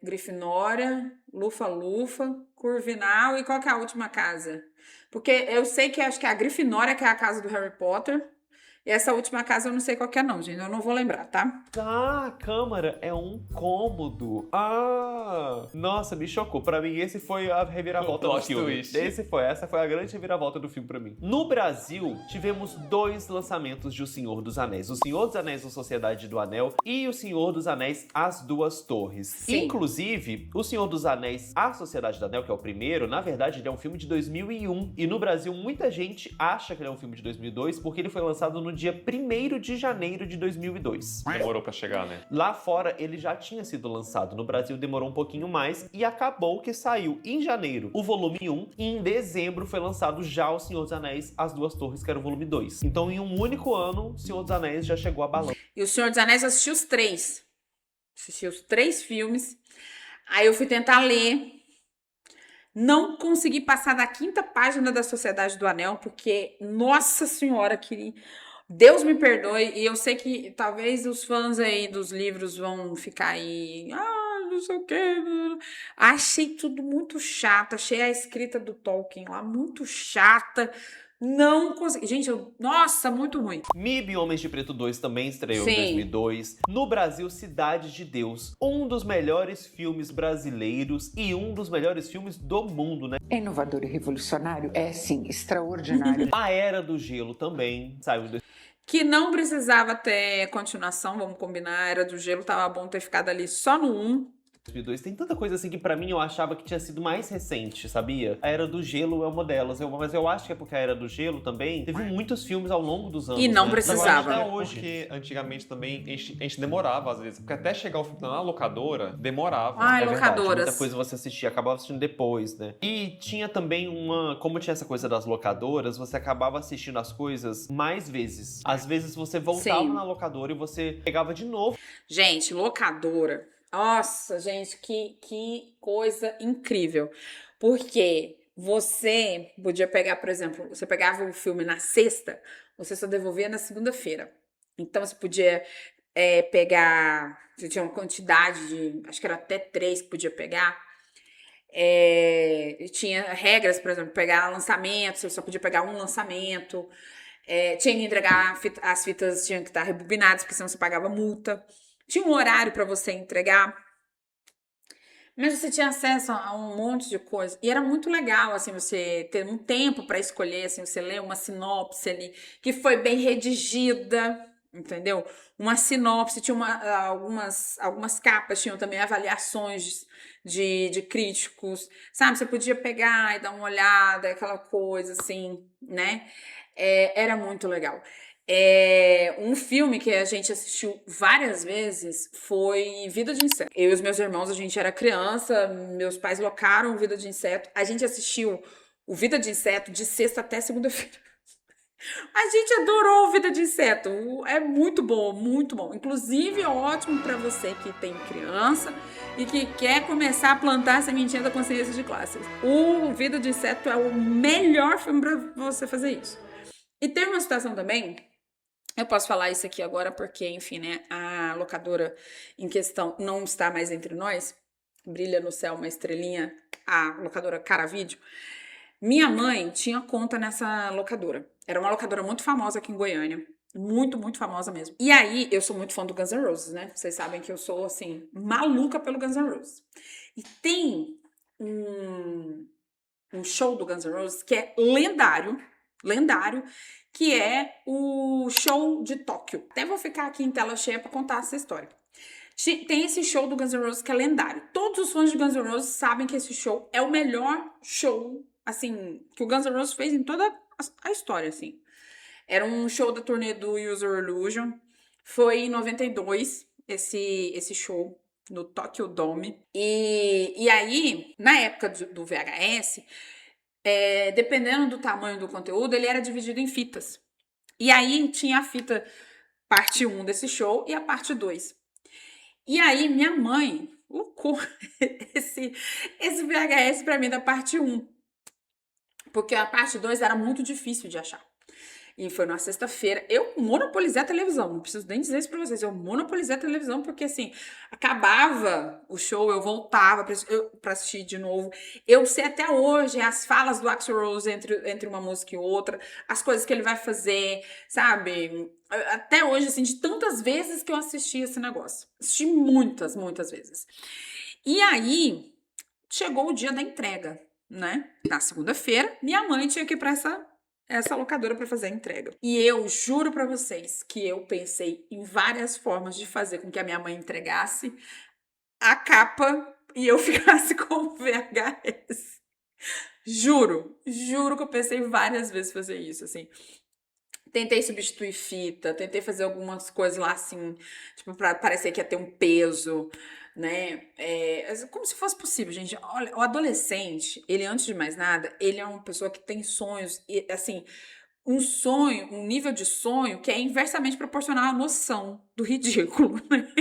Grifinória, Lufa-Lufa, Corvinal e qual que é a última casa? Porque eu sei que acho que é a Grifinória, que é a casa do Harry Potter. E essa última casa eu não sei qual que é não, gente. Eu não vou lembrar, tá? Ah, a câmara é um cômodo. Ah! Nossa, me chocou. Pra mim, esse foi a reviravolta do filme. Essa foi a grande reviravolta do filme pra mim. No Brasil, tivemos 2 lançamentos de O Senhor dos Anéis. O Senhor dos Anéis, A Sociedade do Anel e O Senhor dos Anéis, As Duas Torres. Sim. Inclusive, O Senhor dos Anéis, A Sociedade do Anel, que é o primeiro, na verdade, ele é um filme de 2001. E no Brasil, muita gente acha que ele é um filme de 2002 porque ele foi lançado no dia 1º de janeiro de 2002. Demorou pra chegar, né? Lá fora, ele já tinha sido lançado. No Brasil, demorou um pouquinho mais e acabou que saiu em janeiro o volume 1 e em dezembro foi lançado já O Senhor dos Anéis, As Duas Torres, que era o volume 2. Então, em um único ano, O Senhor dos Anéis já chegou a balão. E O Senhor dos Anéis eu assisti os 3. Assisti os 3 filmes. Aí eu fui tentar ler. Não consegui passar da 5ª página da Sociedade do Anel, porque, nossa senhora, que Deus me perdoe, e eu sei que talvez os fãs aí dos livros vão ficar aí, não sei o quê. Achei tudo muito chato, achei a escrita do Tolkien lá muito chata. Não consegui. Gente, nossa, muito ruim. MIB Homens de Preto 2 também estreou Sim. em 2002. No Brasil, Cidade de Deus. Um dos melhores filmes brasileiros e um dos melhores filmes do mundo, né? É inovador e revolucionário? É, sim, extraordinário. A Era do Gelo também saiu em Que não precisava ter continuação, vamos combinar. A Era do Gelo tava bom ter ficado ali só no 1. 2002. Tem tanta coisa assim que pra mim eu achava que tinha sido mais recente, sabia? A Era do Gelo é uma delas. Mas eu acho que é porque a Era do Gelo também teve muitos filmes ao longo dos anos. E não né? precisava. Até hoje. Porque antigamente também a gente demorava, às vezes. Porque até chegar o filme na locadora, demorava. Ai, É verdade, locadoras. muita coisa você assistia, acabava assistindo depois, né? E tinha também como tinha essa coisa das locadoras, você acabava assistindo as coisas mais vezes. Às vezes você voltava Sim. na locadora e você pegava de novo. Gente, locadora. Nossa, gente, que coisa incrível. Porque você podia pegar, por exemplo, você pegava o filme na sexta, você só devolvia na segunda-feira. Então, você podia pegar... Você tinha uma quantidade de... Acho que era até 3 que podia pegar. Tinha regras, por exemplo, pegar lançamento, você só podia pegar um lançamento. Tinha que entregar as fitas, tinham que estar rebobinadas, porque senão você pagava multa. Tinha um horário para você entregar. Mas você tinha acesso a um monte de coisa. E era muito legal, assim, você ter um tempo para escolher, assim, você ler uma sinopse ali, que foi bem redigida, entendeu? Uma sinopse, tinha algumas capas, tinham também avaliações de críticos, sabe? Você podia pegar e dar uma olhada, aquela coisa, assim, né? Era muito legal. Um filme que a gente assistiu várias vezes foi Vida de Inseto. Eu e os meus irmãos, a gente era criança, meus pais locaram Vida de Inseto. A gente assistiu o Vida de Inseto de sexta até segunda-feira. A gente adorou o Vida de Inseto. É muito bom, muito bom. Inclusive, é ótimo para você que tem criança e que quer começar a plantar a sementinha da consciência de classe. O Vida de Inseto é o melhor filme para você fazer isso. E tem uma situação também... Eu posso falar isso aqui agora porque, enfim, né, a locadora em questão não está mais entre nós. Brilha no céu uma estrelinha, a locadora Caravídeo. Minha mãe tinha conta nessa locadora. Era uma locadora muito famosa aqui em Goiânia. Muito, muito famosa mesmo. E aí, eu sou muito fã do Guns N' Roses, né? Vocês sabem que eu sou, assim, maluca pelo Guns N' Roses. E tem um show do Guns N' Roses que é lendário, que é o show de Tóquio. Até vou ficar aqui em tela cheia pra contar essa história. Tem esse show do Guns N' Roses que é lendário. Todos os fãs de Guns N' Roses sabem que esse show é o melhor show, assim, que o Guns N' Roses fez em toda a história, assim. Era um show da turnê do User Illusion. Foi em 92, esse show, no Tokyo Dome. E aí, na época do VHS, dependendo do tamanho do conteúdo, ele era dividido em fitas. E aí, tinha a fita parte 1 desse show e a parte 2. E aí, minha mãe colocou esse VHS pra mim da parte 1. Porque a parte 2 era muito difícil de achar. E foi numa sexta-feira. Eu monopolizei a televisão. Não preciso nem dizer isso pra vocês. Eu monopolizei a televisão porque, assim, acabava o show, eu voltava pra assistir de novo. Eu sei até hoje as falas do Axl Rose entre uma música e outra, as coisas que ele vai fazer, sabe? Até hoje, assim, de tantas vezes que eu assisti esse negócio. Assisti muitas, muitas vezes. E aí, chegou o dia da entrega, né? Na segunda-feira, minha mãe tinha que ir pra essa locadora para fazer a entrega. E eu juro para vocês que eu pensei em várias formas de fazer com que a minha mãe entregasse a capa e eu ficasse com o VHS. Juro que eu pensei várias vezes fazer isso, assim. Tentei substituir fita, tentei fazer algumas coisas lá, assim, tipo, pra parecer que ia ter um peso, né? Como se fosse possível, gente. Olha, o adolescente, ele, antes de mais nada, ele é uma pessoa que tem sonhos, e, assim, um sonho, um nível de sonho que é inversamente proporcional à noção do ridículo, né?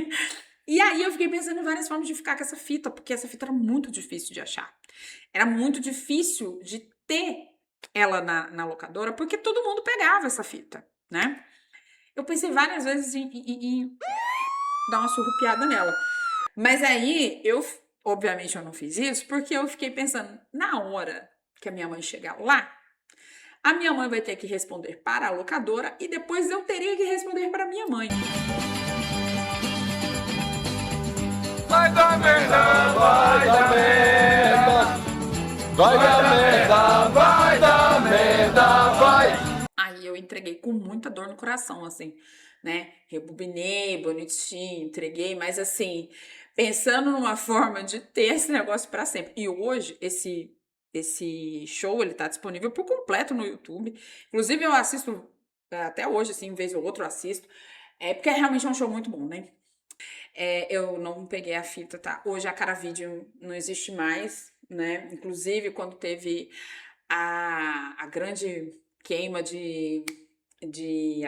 E aí eu fiquei pensando em várias formas de ficar com essa fita, porque essa fita era muito difícil de achar. Era muito difícil de ter ela na locadora, porque todo mundo pegava essa fita, né? Eu pensei várias vezes em dar uma surrupiada nela. Mas aí, obviamente eu não fiz isso, porque eu fiquei pensando, na hora que a minha mãe chegar lá, a minha mãe vai ter que responder para a locadora e depois eu teria que responder para a minha mãe. Vai dar merda, vai dar merda. Vai dar merda, vai dar merda, vai. Aí eu entreguei com muita dor no coração, assim, né? Rebobinei, bonitinho, entreguei, mas assim, pensando numa forma de ter esse negócio pra sempre. E hoje, esse show, ele tá disponível por completo no YouTube. Inclusive, eu assisto até hoje, assim, vez ou outra eu assisto. Porque realmente é um show muito bom, né? Eu não peguei a fita, tá? Hoje a Caravídeo não existe mais, né? Inclusive, quando teve a grande queima de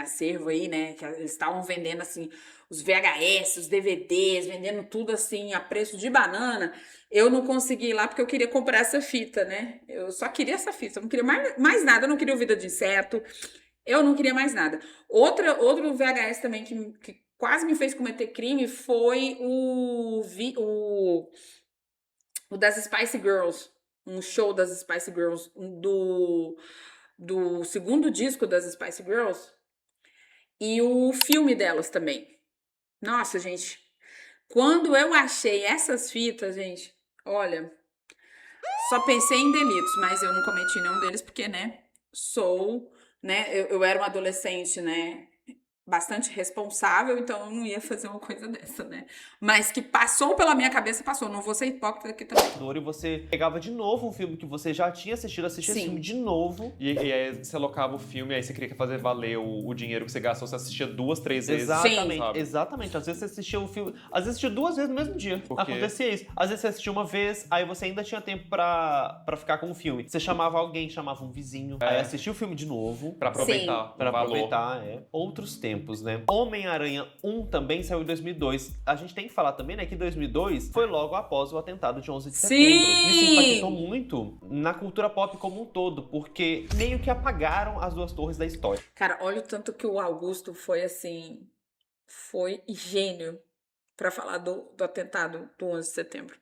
acervo aí, né? Que eles estavam vendendo, assim, os VHS, os DVDs, vendendo tudo, assim, a preço de banana. Eu não consegui ir lá porque eu queria comprar essa fita, né? Eu só queria essa fita, eu não queria mais nada, eu não queria o Vida de Inseto, eu não queria mais nada. Outro VHS também que quase me fez cometer crime foi o das Spice Girls, um show das Spice Girls, do segundo disco das Spice Girls, e o filme delas também. Nossa, gente, quando eu achei essas fitas, gente, olha, só pensei em delitos, mas eu não cometi nenhum deles porque, né, eu era uma adolescente, né, bastante responsável, então eu não ia fazer uma coisa dessa, né? Mas que passou pela minha cabeça, passou. Não vou ser hipócrita aqui também. E você pegava de novo um filme que você já tinha assistido, assistia esse filme de novo. E aí você alocava o filme, aí você queria fazer valer o dinheiro que você gastou, você assistia 2, 3 vezes. Exatamente, exatamente. Às vezes você assistia o filme, às vezes assistia 2 vezes no mesmo dia. Acontecia isso. Às vezes você assistia uma vez, aí você ainda tinha tempo pra ficar com o filme. Você chamava alguém, chamava um vizinho, aí assistia o filme de novo. Pra aproveitar. Pra aproveitar, Outros tempos, né? Homem-Aranha 1 também saiu em 2002. A gente tem que falar também, né, que 2002 foi logo após o atentado de 11 de setembro. Isso impactou muito na cultura pop como um todo, porque meio que apagaram as duas torres da história. Cara, olha o tanto que o Augusto foi, assim, foi gênio pra falar do atentado do 11 de setembro.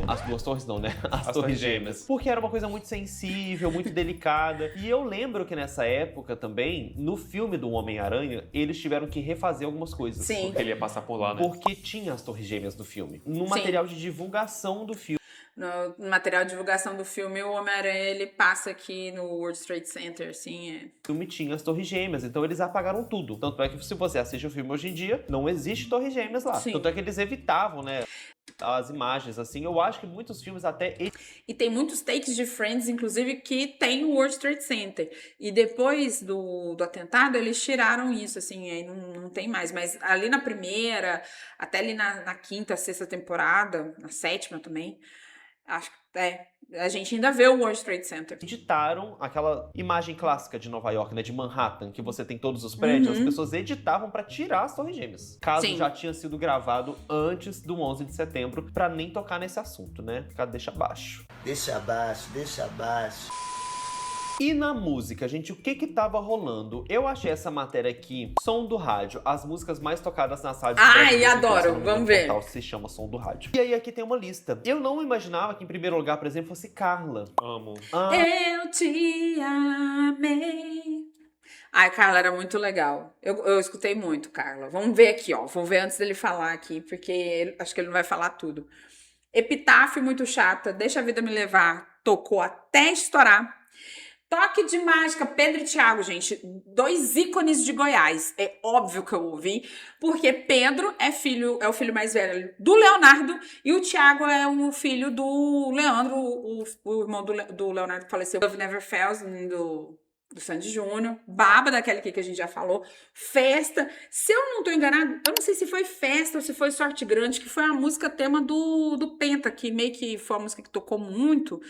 As duas torres não, né? As torres gêmeas. Porque era uma coisa muito sensível, muito delicada. E eu lembro que nessa época também, no filme do Homem-Aranha, eles tiveram que refazer algumas coisas. Sim. Porque ele ia passar por lá, né? Porque tinha as torres gêmeas no filme. No material de divulgação do filme. No material de divulgação do filme, o Homem-Aranha, ele passa aqui no World Trade Center, assim, O filme tinha as torres gêmeas, então eles apagaram tudo. Tanto é que se você assiste o filme hoje em dia, não existe torres gêmeas lá. Sim. Tanto é que eles evitavam, né, as imagens, assim. Eu acho que muitos filmes até... E tem muitos takes de Friends, inclusive, que tem no World Trade Center. E depois do atentado, eles tiraram isso, assim, aí não tem mais. Mas ali na primeira, até ali na quinta, sexta temporada, na sétima também, acho que a gente ainda vê o World Trade Center. Editaram aquela imagem clássica de Nova York, né, de Manhattan, que você tem todos os prédios. As pessoas editavam pra tirar as torres gêmeas. Caso Sim. já tinha sido gravado antes do 11 de setembro, pra nem tocar nesse assunto, né? Ficar deixa abaixo. Deixa abaixo, deixa abaixo. E na música, gente, o que tava rolando? Eu achei essa matéria aqui, Som do Rádio, as músicas mais tocadas nas rádios. Ai, adoro, vamos ver. Portal se chama Som do Rádio. E aí aqui tem uma lista. Eu não imaginava que em primeiro lugar, por exemplo, fosse Carla. Amo. Eu te amei. Ai, Carla, era muito legal. Eu escutei muito, Carla. Vamos ver aqui, ó. Vou ver antes dele falar aqui, porque acho que ele não vai falar tudo. Epitáfio, muito chata. Deixa a vida me levar. Tocou até estourar. Toque de Mágica, Pedro e Thiago, gente, 2 ícones de Goiás. É óbvio que eu ouvi, porque Pedro é o filho mais velho do Leonardo e o Thiago é o filho do Leandro, o irmão do Leonardo que faleceu. Love Never Fails, do Sandy Júnior, Baba, daquela aqui que a gente já falou, Festa. Se eu não tô enganada, eu não sei se foi Festa ou se foi Sorte Grande, que foi a música tema do Penta, que meio que foi a música que tocou muito.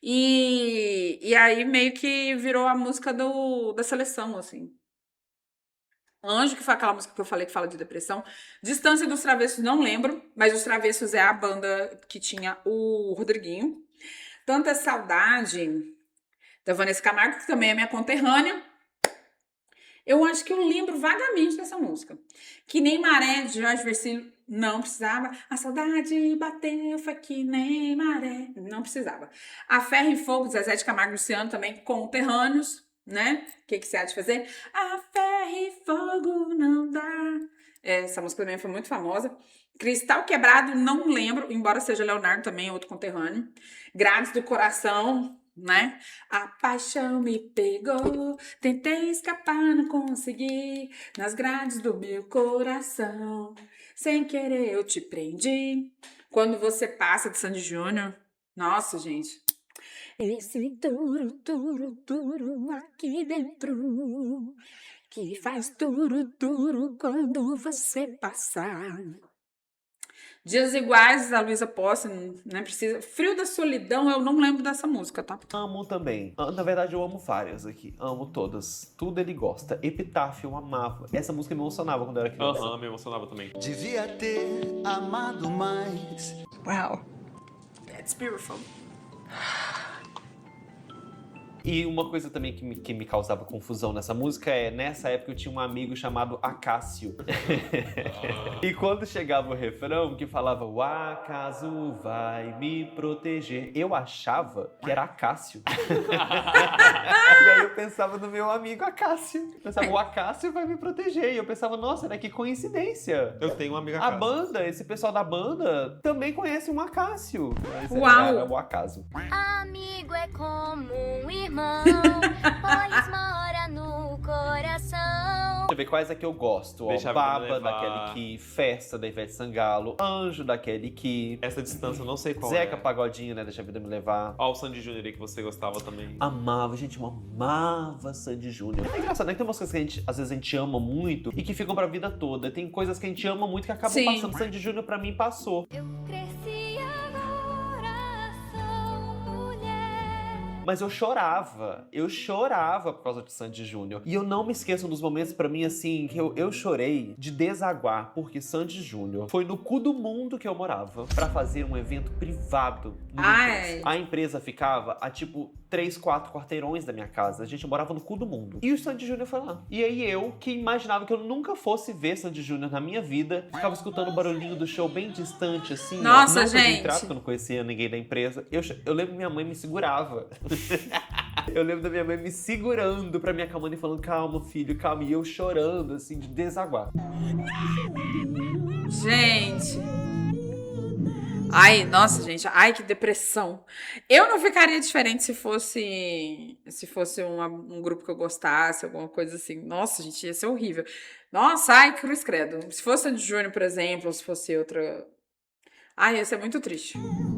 E aí meio que virou a música da seleção, assim. Anjo, que foi aquela música que eu falei que fala de depressão. Distância dos Travessos, não lembro, mas os Travessos é a banda que tinha o Rodriguinho. Tanta Saudade, da Vanessa Camargo, que também é minha conterrânea. Eu acho que eu lembro vagamente dessa música. Que nem Maré, de Jorge Versilo, não precisava. A saudade bateu, foi que nem maré. Não precisava. A Ferro e Fogo, Zezé de Camargo e Luciano, também conterrâneos, né? O que você há de fazer? A ferro e fogo não dá. Essa música também foi muito famosa. Cristal Quebrado, não lembro, embora seja Leonardo também, outro conterrâneo. Grades do Coração, né? A paixão me pegou, tentei escapar, não consegui, nas grades do meu coração, sem querer eu te prendi. Quando Você Passa, de Sandy Júnior. Nossa, gente. Esse duro, duro, duro aqui dentro, que faz duro, duro quando você passar. Dias Iguais, da Luísa Posse, não precisa. Frio da Solidão, eu não lembro dessa música, tá? Amo também. Na verdade, eu amo várias aqui. Amo todas. Tudo ele gosta. Epitáfio, eu amava. Essa música me emocionava quando eu era criança. Me emocionava também. Devia ter amado mais. Wow. That's beautiful. E uma coisa também que me causava confusão nessa música é, nessa época eu tinha um amigo chamado Acácio. E quando chegava o refrão que falava o acaso vai me proteger, eu achava que era Acácio. E aí eu pensava no meu amigo Acácio. Eu pensava, o Acácio vai me proteger. E eu pensava, nossa, né, que coincidência. Eu tenho um amigo A Acácio. banda, esse pessoal da banda, também conhece um Acácio. Mas Uau! era o acaso. Amigo é como um irmão, pois mora no coração. Deixa eu ver quais é que eu gosto. Ó, Deixa a vida Baba, levar. da Kelly Key, Festa, da Ivete Sangalo, Anjo, da Kelly Key, Essa distância eu não sei qual Zeca é. Pagodinho, né, Deixa a Vida Me Levar. Ó, o Sandy Júnior aí que você gostava também. Amava, gente, eu amava Sandy Júnior. É engraçado, né, que tem umas coisas que às vezes a gente ama muito e que ficam pra vida toda. Tem coisas que a gente ama muito que acabam Sim. passando. Sandy Júnior pra mim passou. Eu cresci agora, sou mulher. Mas eu chorava por causa de Sandy Júnior. E eu não me esqueço dos momentos pra mim, assim, que eu chorei de desaguar, porque Sandy Júnior foi no cu do mundo que eu morava pra fazer um evento privado no Ai. A empresa ficava a, tipo, 3, 4 quarteirões da minha casa. A gente morava no cu do mundo. E o Sandy Júnior foi lá. E aí eu, que imaginava que eu nunca fosse ver Sandy Júnior na minha vida, ficava escutando o barulhinho do show bem distante, assim. Nossa, ó. Não gente. Entrar, porque eu não conhecia ninguém da empresa. Eu lembro que minha mãe me segurava. Eu lembro da minha mãe me segurando pra minha calma e falando, calma, filho, calma. E eu chorando, assim, de desaguar. Gente. Ai, nossa, gente. Ai, que depressão. Eu não ficaria diferente se fosse um grupo que eu gostasse, alguma coisa assim. Nossa, gente, ia ser horrível. Nossa, ai, cruz credo. Se fosse Sandy Júnior, por exemplo, ou se fosse outra... Ai, ia ser muito triste.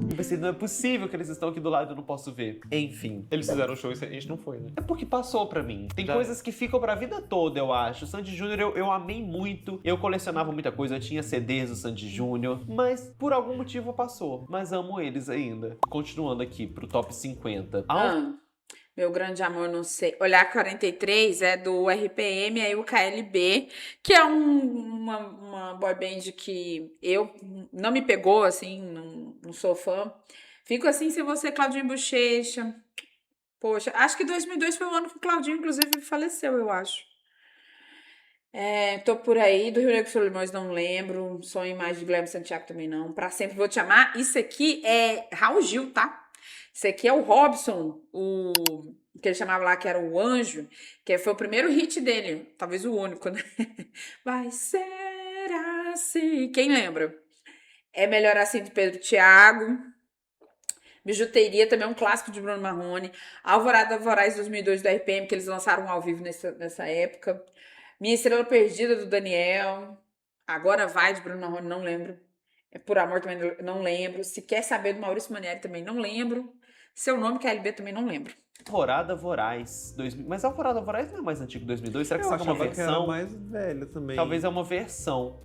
Eu pensei, não é possível que eles estão aqui do lado e eu não posso ver. Enfim. Eles fizeram um show e a gente não foi, né? É porque passou pra mim. Tem coisas que ficam pra vida toda, eu acho. O Sandy Júnior eu amei muito. Eu colecionava muita coisa. Eu tinha CDs do Sandy Júnior. Mas por algum motivo passou. Mas amo eles ainda. Continuando aqui pro top 50. Meu grande amor, não sei. Olhar 43 é do RPM, aí o KLB, que é uma boy band que eu não me pegou, assim, não sou fã. Fico assim sem você, Claudinho Bochecha. Poxa, acho que 2002 foi o ano que o Claudinho, inclusive, faleceu, eu acho. Tô por aí, do Rio Negro Solimões não lembro, Sonho Mais de Guilherme Santiago também não. Pra Sempre Vou Te Amar, isso aqui é Raul Gil, tá? Esse aqui é o Robson, o que ele chamava lá que era o Anjo, que foi o primeiro hit dele, talvez o único, né? Vai ser assim. Quem lembra? É Melhor Assim de Pedro Thiago. Bijuteria também é um clássico de Bruno Marrone. Alvorada Voraz 2002 do RPM, que eles lançaram ao vivo nessa época. Minha Estrela Perdida do Daniel. Agora Vai de Bruno Marrone, não lembro. Por Amor também não lembro. Se Quer Saber do Maurício Manieri também não lembro. Seu Nome, KLB, também não lembro. Alvorada Voraz 2000. Mas Alvorada Voraz não é mais antigo que 2002? Será que isso é uma versão? Que era mais velha também. Talvez é uma versão.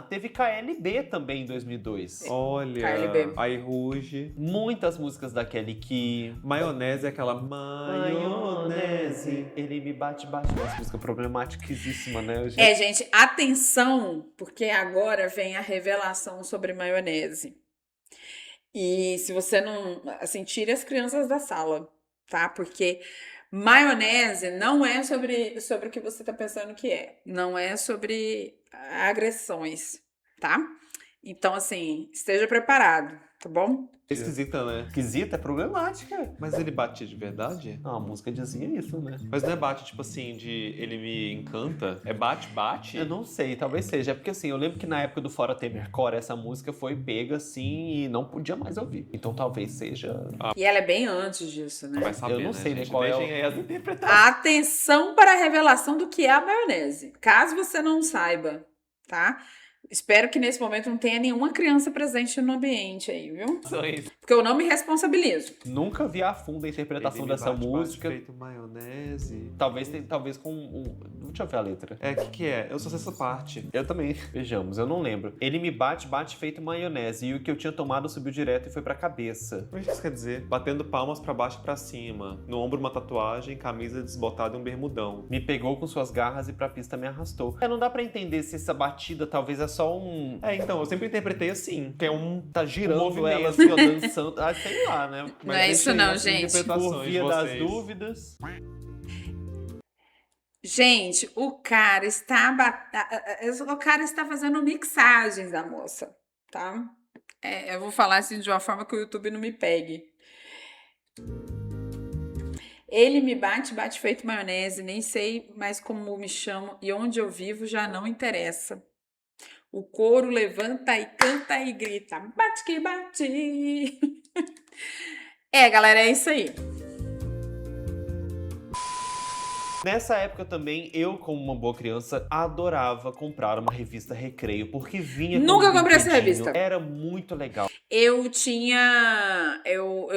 Teve KLB também em 2002. Olha, KLB. Aí Ruge. Muitas músicas da Kelly Key. Maionese é aquela maionese. Ele me bate. Essa música problematicíssima, né? Gente, atenção, porque agora vem a revelação sobre maionese. E se você não... Assim, tire as crianças da sala, tá? Porque maionese não é sobre o que você tá pensando que é. Não é sobre agressões, tá? Então, assim, esteja preparado, tá bom? Esquisita, né? Esquisita, é problemática. Mas ele batia de verdade? A música dizia isso, né? Mas não é bate, tipo assim, de ele me encanta? É bate? Eu não sei, talvez seja. É porque assim, eu lembro que na época do Fora Temer Core, essa música foi pega assim e não podia mais ouvir. Então talvez seja... E ela é bem antes disso, né? Vai saber, eu não sei, né? Qual é as interpretações. Atenção para a revelação do que é a maionese. Caso você não saiba, tá? Espero que nesse momento não tenha nenhuma criança presente no ambiente aí, viu? Porque eu não me responsabilizo. Nunca vi a fundo a interpretação dessa música. Feito maionese. Talvez com deixa eu ver a letra. Que é? Eu só sei essa parte. Eu também. Vejamos, eu não lembro. Ele me bate feito maionese. E o que eu tinha tomado subiu direto e foi pra cabeça. O que isso quer dizer? Batendo palmas pra baixo e pra cima. No ombro uma tatuagem, camisa desbotada e um bermudão. Me pegou com suas garras e pra pista me arrastou. Não dá pra entender se essa batida talvez é só um... Então, eu sempre interpretei assim. Que é tá girando ela assim, ó, dançando. Sei lá, né? Não é isso não, gente. Por via das dúvidas. Gente, o cara está fazendo mixagens da moça, tá? Eu vou falar assim de uma forma que o YouTube não me pegue. Ele me bate feito maionese, nem sei mais como me chamo e onde eu vivo já não interessa. O coro levanta e canta e grita, bate que bate. Galera, é isso aí. Nessa época também, eu, como uma boa criança, adorava comprar uma revista Recreio, porque vinha com Nunca comprei essa revista. Era muito legal. Eu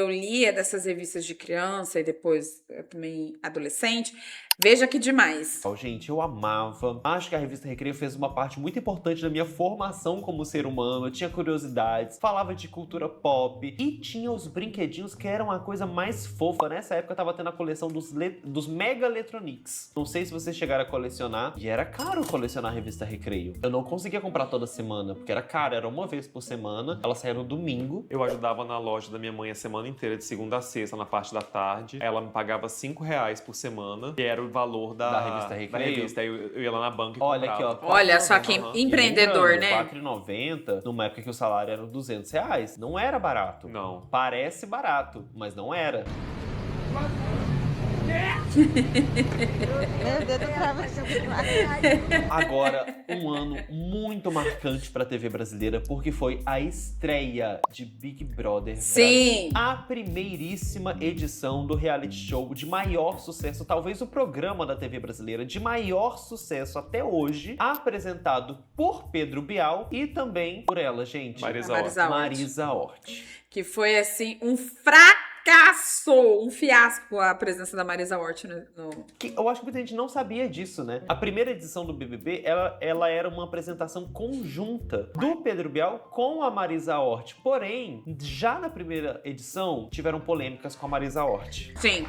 lia dessas revistas de criança e depois também adolescente. Veja que demais. Gente, eu amava. Acho que a revista Recreio fez uma parte muito importante da minha formação como ser humano. Eu tinha curiosidades, falava de cultura pop e tinha os brinquedinhos que eram a coisa mais fofa. Nessa época eu tava tendo a coleção dos Mega Eletronic. Pix. Não sei se vocês chegaram a colecionar, e era caro colecionar a revista Recreio. Eu não conseguia comprar toda semana, porque era caro, era uma vez por semana, ela saía no domingo. Eu ajudava na loja da minha mãe a semana inteira, de segunda a sexta, na parte da tarde. Ela me pagava R$5 por semana, que era o valor da revista Recreio. Aí eu ia lá na banca e Olha comprava. aqui, ó. Olha só que empreendedor, né? R$4,90, numa época que o salário era R$200. Não era barato. Não. Parece barato, mas não era. Meu Deus, eu tava Agora, um ano muito marcante pra TV brasileira, porque foi a estreia de Big Brother Sim. Brasil. A primeiríssima edição do reality show de maior sucesso, talvez o programa da TV brasileira de maior sucesso até hoje, apresentado por Pedro Bial e também por ela, gente. Marisa Hort. Que foi, assim, um fracasso, um fiasco a presença da Marisa Hort no... Eu acho que muita gente não sabia disso, né? A primeira edição do BBB, ela era uma apresentação conjunta do Pedro Bial com a Marisa Hort. Porém, já na primeira edição, tiveram polêmicas com a Marisa Hort. Sim.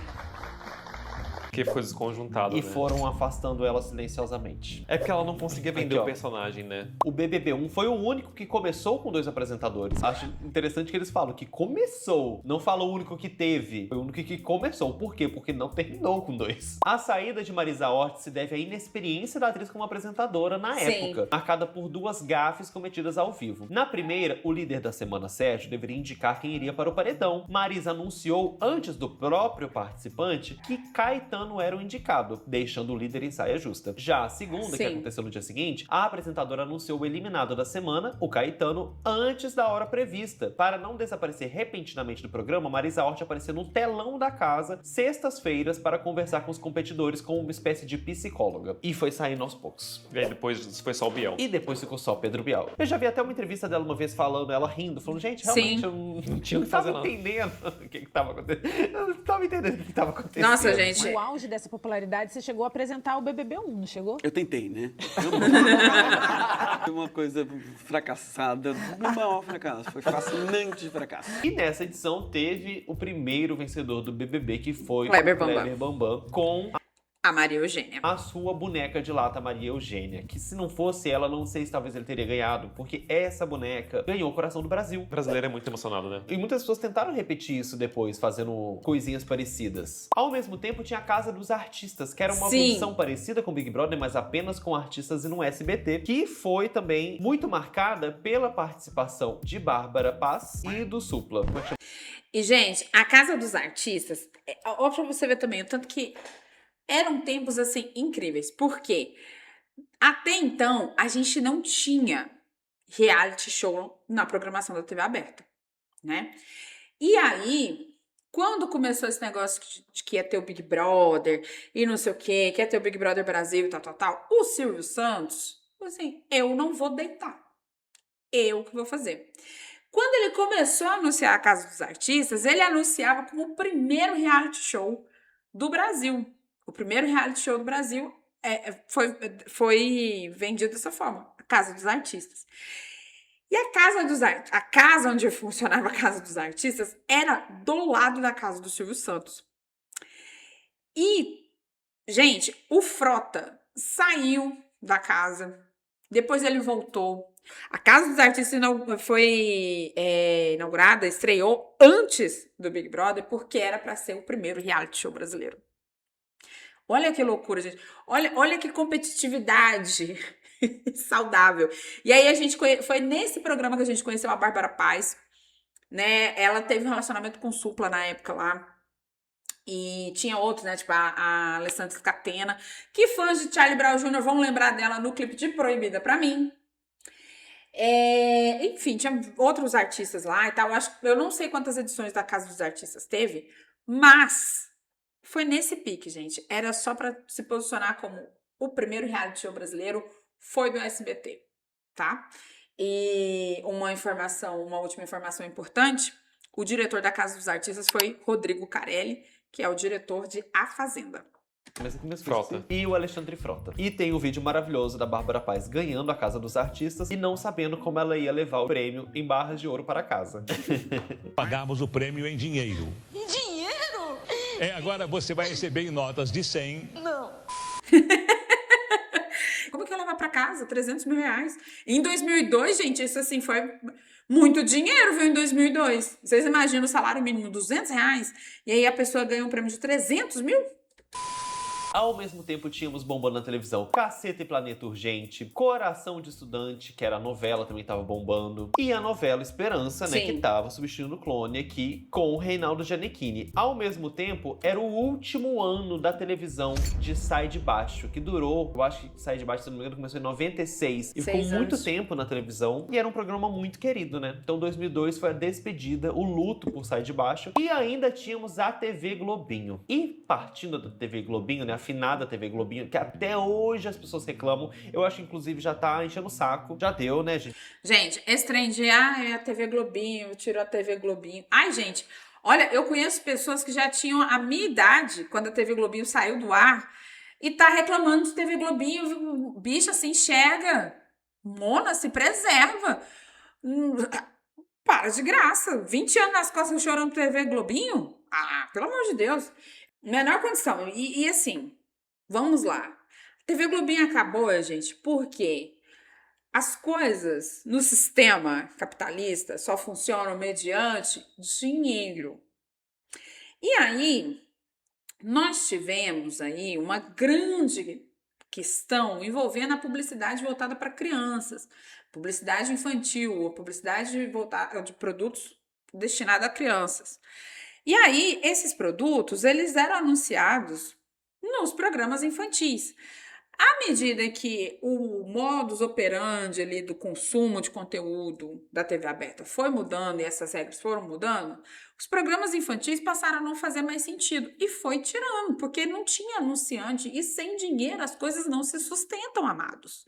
Que foi desconjuntado, E né? foram afastando ela silenciosamente. É porque ela não conseguia vender Aqui, o ó. personagem, né? O BBB1 foi o único que começou com 2 apresentadores. Acho interessante que eles falam que começou. Não falam o único que teve. Foi o único que começou. Por quê? Porque não terminou com 2. A saída de Marisa Hort se deve à inexperiência da atriz como apresentadora na época, marcada por 2 gafes cometidas ao vivo. Na primeira, o líder da semana, Sérgio, deveria indicar quem iria para o paredão. Marisa anunciou, antes do próprio participante, que Caetano era o indicado, deixando o líder em saia justa. Já a segunda, que aconteceu no dia seguinte, a apresentadora anunciou o eliminado da semana, o Caetano, antes da hora prevista. Para não desaparecer repentinamente do programa, Marisa Hort apareceu no telão da casa, sextas-feiras, para conversar com os competidores como uma espécie de psicóloga. E foi saindo aos poucos. E aí depois foi só o Biel. E depois ficou só Pedro Bial. Eu já vi até uma entrevista dela uma vez falando, ela rindo, falando, gente, realmente eu não tinha o que fazer, não. Entendendo o que tava acontecendo. Eu não tava entendendo o que tava acontecendo. Nossa, gente. No auge dessa popularidade, você chegou a apresentar o BBB1, não chegou? Eu tentei, né? Foi uma coisa fracassada, um maior fracasso. Foi fascinante de fracasso. E nessa edição teve o primeiro vencedor do BBB, que foi Kleber o Kleber Bambam, com a Maria Eugênia. A sua boneca de lata, Maria Eugênia. Que se não fosse ela, não sei se talvez ele teria ganhado, porque essa boneca ganhou o coração do Brasil. O brasileiro é muito emocionado, né? E muitas pessoas tentaram repetir isso depois, fazendo coisinhas parecidas. Ao mesmo tempo, tinha a Casa dos Artistas, que era uma versão parecida com Big Brother, mas apenas com artistas e no SBT, que foi também muito marcada pela participação de Bárbara Paz e do Supla. Como é que chama? E, gente, a Casa dos Artistas, ó, pra você ver também, o tanto que eram tempos, assim, incríveis. Por quê? Até então, a gente não tinha reality show na programação da TV aberta, né? E aí, quando começou esse negócio de que ia ter o Big Brother e não sei o quê, que ia ter o Big Brother Brasil e tal, o Silvio Santos, assim, eu não vou deitar. Eu que vou fazer. Quando ele começou a anunciar a Casa dos Artistas, ele anunciava como o primeiro reality show do Brasil. O primeiro reality show do Brasil foi vendido dessa forma, a Casa dos Artistas. E a casa onde funcionava a Casa dos Artistas era do lado da casa do Silvio Santos. E, gente, o Frota saiu da casa, depois ele voltou. A Casa dos Artistas foi inaugurada, estreou antes do Big Brother, porque era para ser o primeiro reality show brasileiro. Olha que loucura, gente. Olha que competitividade saudável. E aí foi nesse programa que a gente conheceu a Bárbara Paz, né? Ela teve um relacionamento com o Supla na época lá. E tinha outros, né? Tipo a Alessandra Scatena, que fãs de Charlie Brown Jr. vão lembrar dela no clipe de Proibida Pra Mim. Enfim, tinha outros artistas lá e tal. Eu não sei quantas edições da Casa dos Artistas teve, mas foi nesse pique, gente. Era só pra se posicionar como o primeiro reality show brasileiro, foi do SBT, tá? E uma última informação importante, o diretor da Casa dos Artistas foi Rodrigo Carelli, que é o diretor de A Fazenda. Frota. E o Alexandre Frota. E tem o vídeo maravilhoso da Bárbara Paz ganhando a Casa dos Artistas e não sabendo como ela ia levar o prêmio em barras de ouro para casa. Pagamos o prêmio em dinheiro. Em dinheiro? Agora você vai receber em notas de 100. Não. Como que eu levar pra casa? 300 mil reais. Em 2002, gente, isso assim foi muito dinheiro, viu, em 2002. Vocês imaginam o salário mínimo, 200 reais? E aí a pessoa ganha um prêmio de 300 mil? Ao mesmo tempo, tínhamos bombando na televisão Caceta e Planeta Urgente, Coração de Estudante, que era a novela, também tava bombando, e a novela Esperança, né, Sim. que tava substituindo o Clone aqui com o Reinaldo Gianecchini. Ao mesmo tempo, era o último ano da televisão de Sai de Baixo, que durou, eu acho que Sai de Baixo, se não me engano, começou em 96, e ficou 6 muito anos. tempo na televisão, e era um programa muito querido, né? Então 2002 foi a despedida, o luto por Sai de Baixo, e ainda tínhamos a TV Globinho. E partindo da TV Globinho, né, a finada TV Globinho, que até hoje as pessoas reclamam, eu acho que inclusive já tá enchendo o saco, já deu, né, gente? Gente, esse trem de, é a TV Globinho, tirou a TV Globinho. Ai, gente, olha, eu conheço pessoas que já tinham a minha idade, quando a TV Globinho saiu do ar, e tá reclamando de TV Globinho, viu? Bicha, se enxerga. Mona, se preserva. Para de graça. 20 anos nas costas chorando TV Globinho? Ah, pelo amor de Deus. Menor condição. E assim, vamos lá. A TV Globinho acabou, gente, porque as coisas no sistema capitalista só funcionam mediante dinheiro. E aí, nós tivemos aí uma grande questão envolvendo a publicidade voltada para crianças, publicidade infantil, ou publicidade voltada de produtos destinados a crianças. E aí, esses produtos, eles eram anunciados nos programas infantis. À medida que o modus operandi ali do consumo de conteúdo da TV aberta foi mudando e essas regras foram mudando, os programas infantis passaram a não fazer mais sentido e foi tirando, porque não tinha anunciante e sem dinheiro as coisas não se sustentam, amados.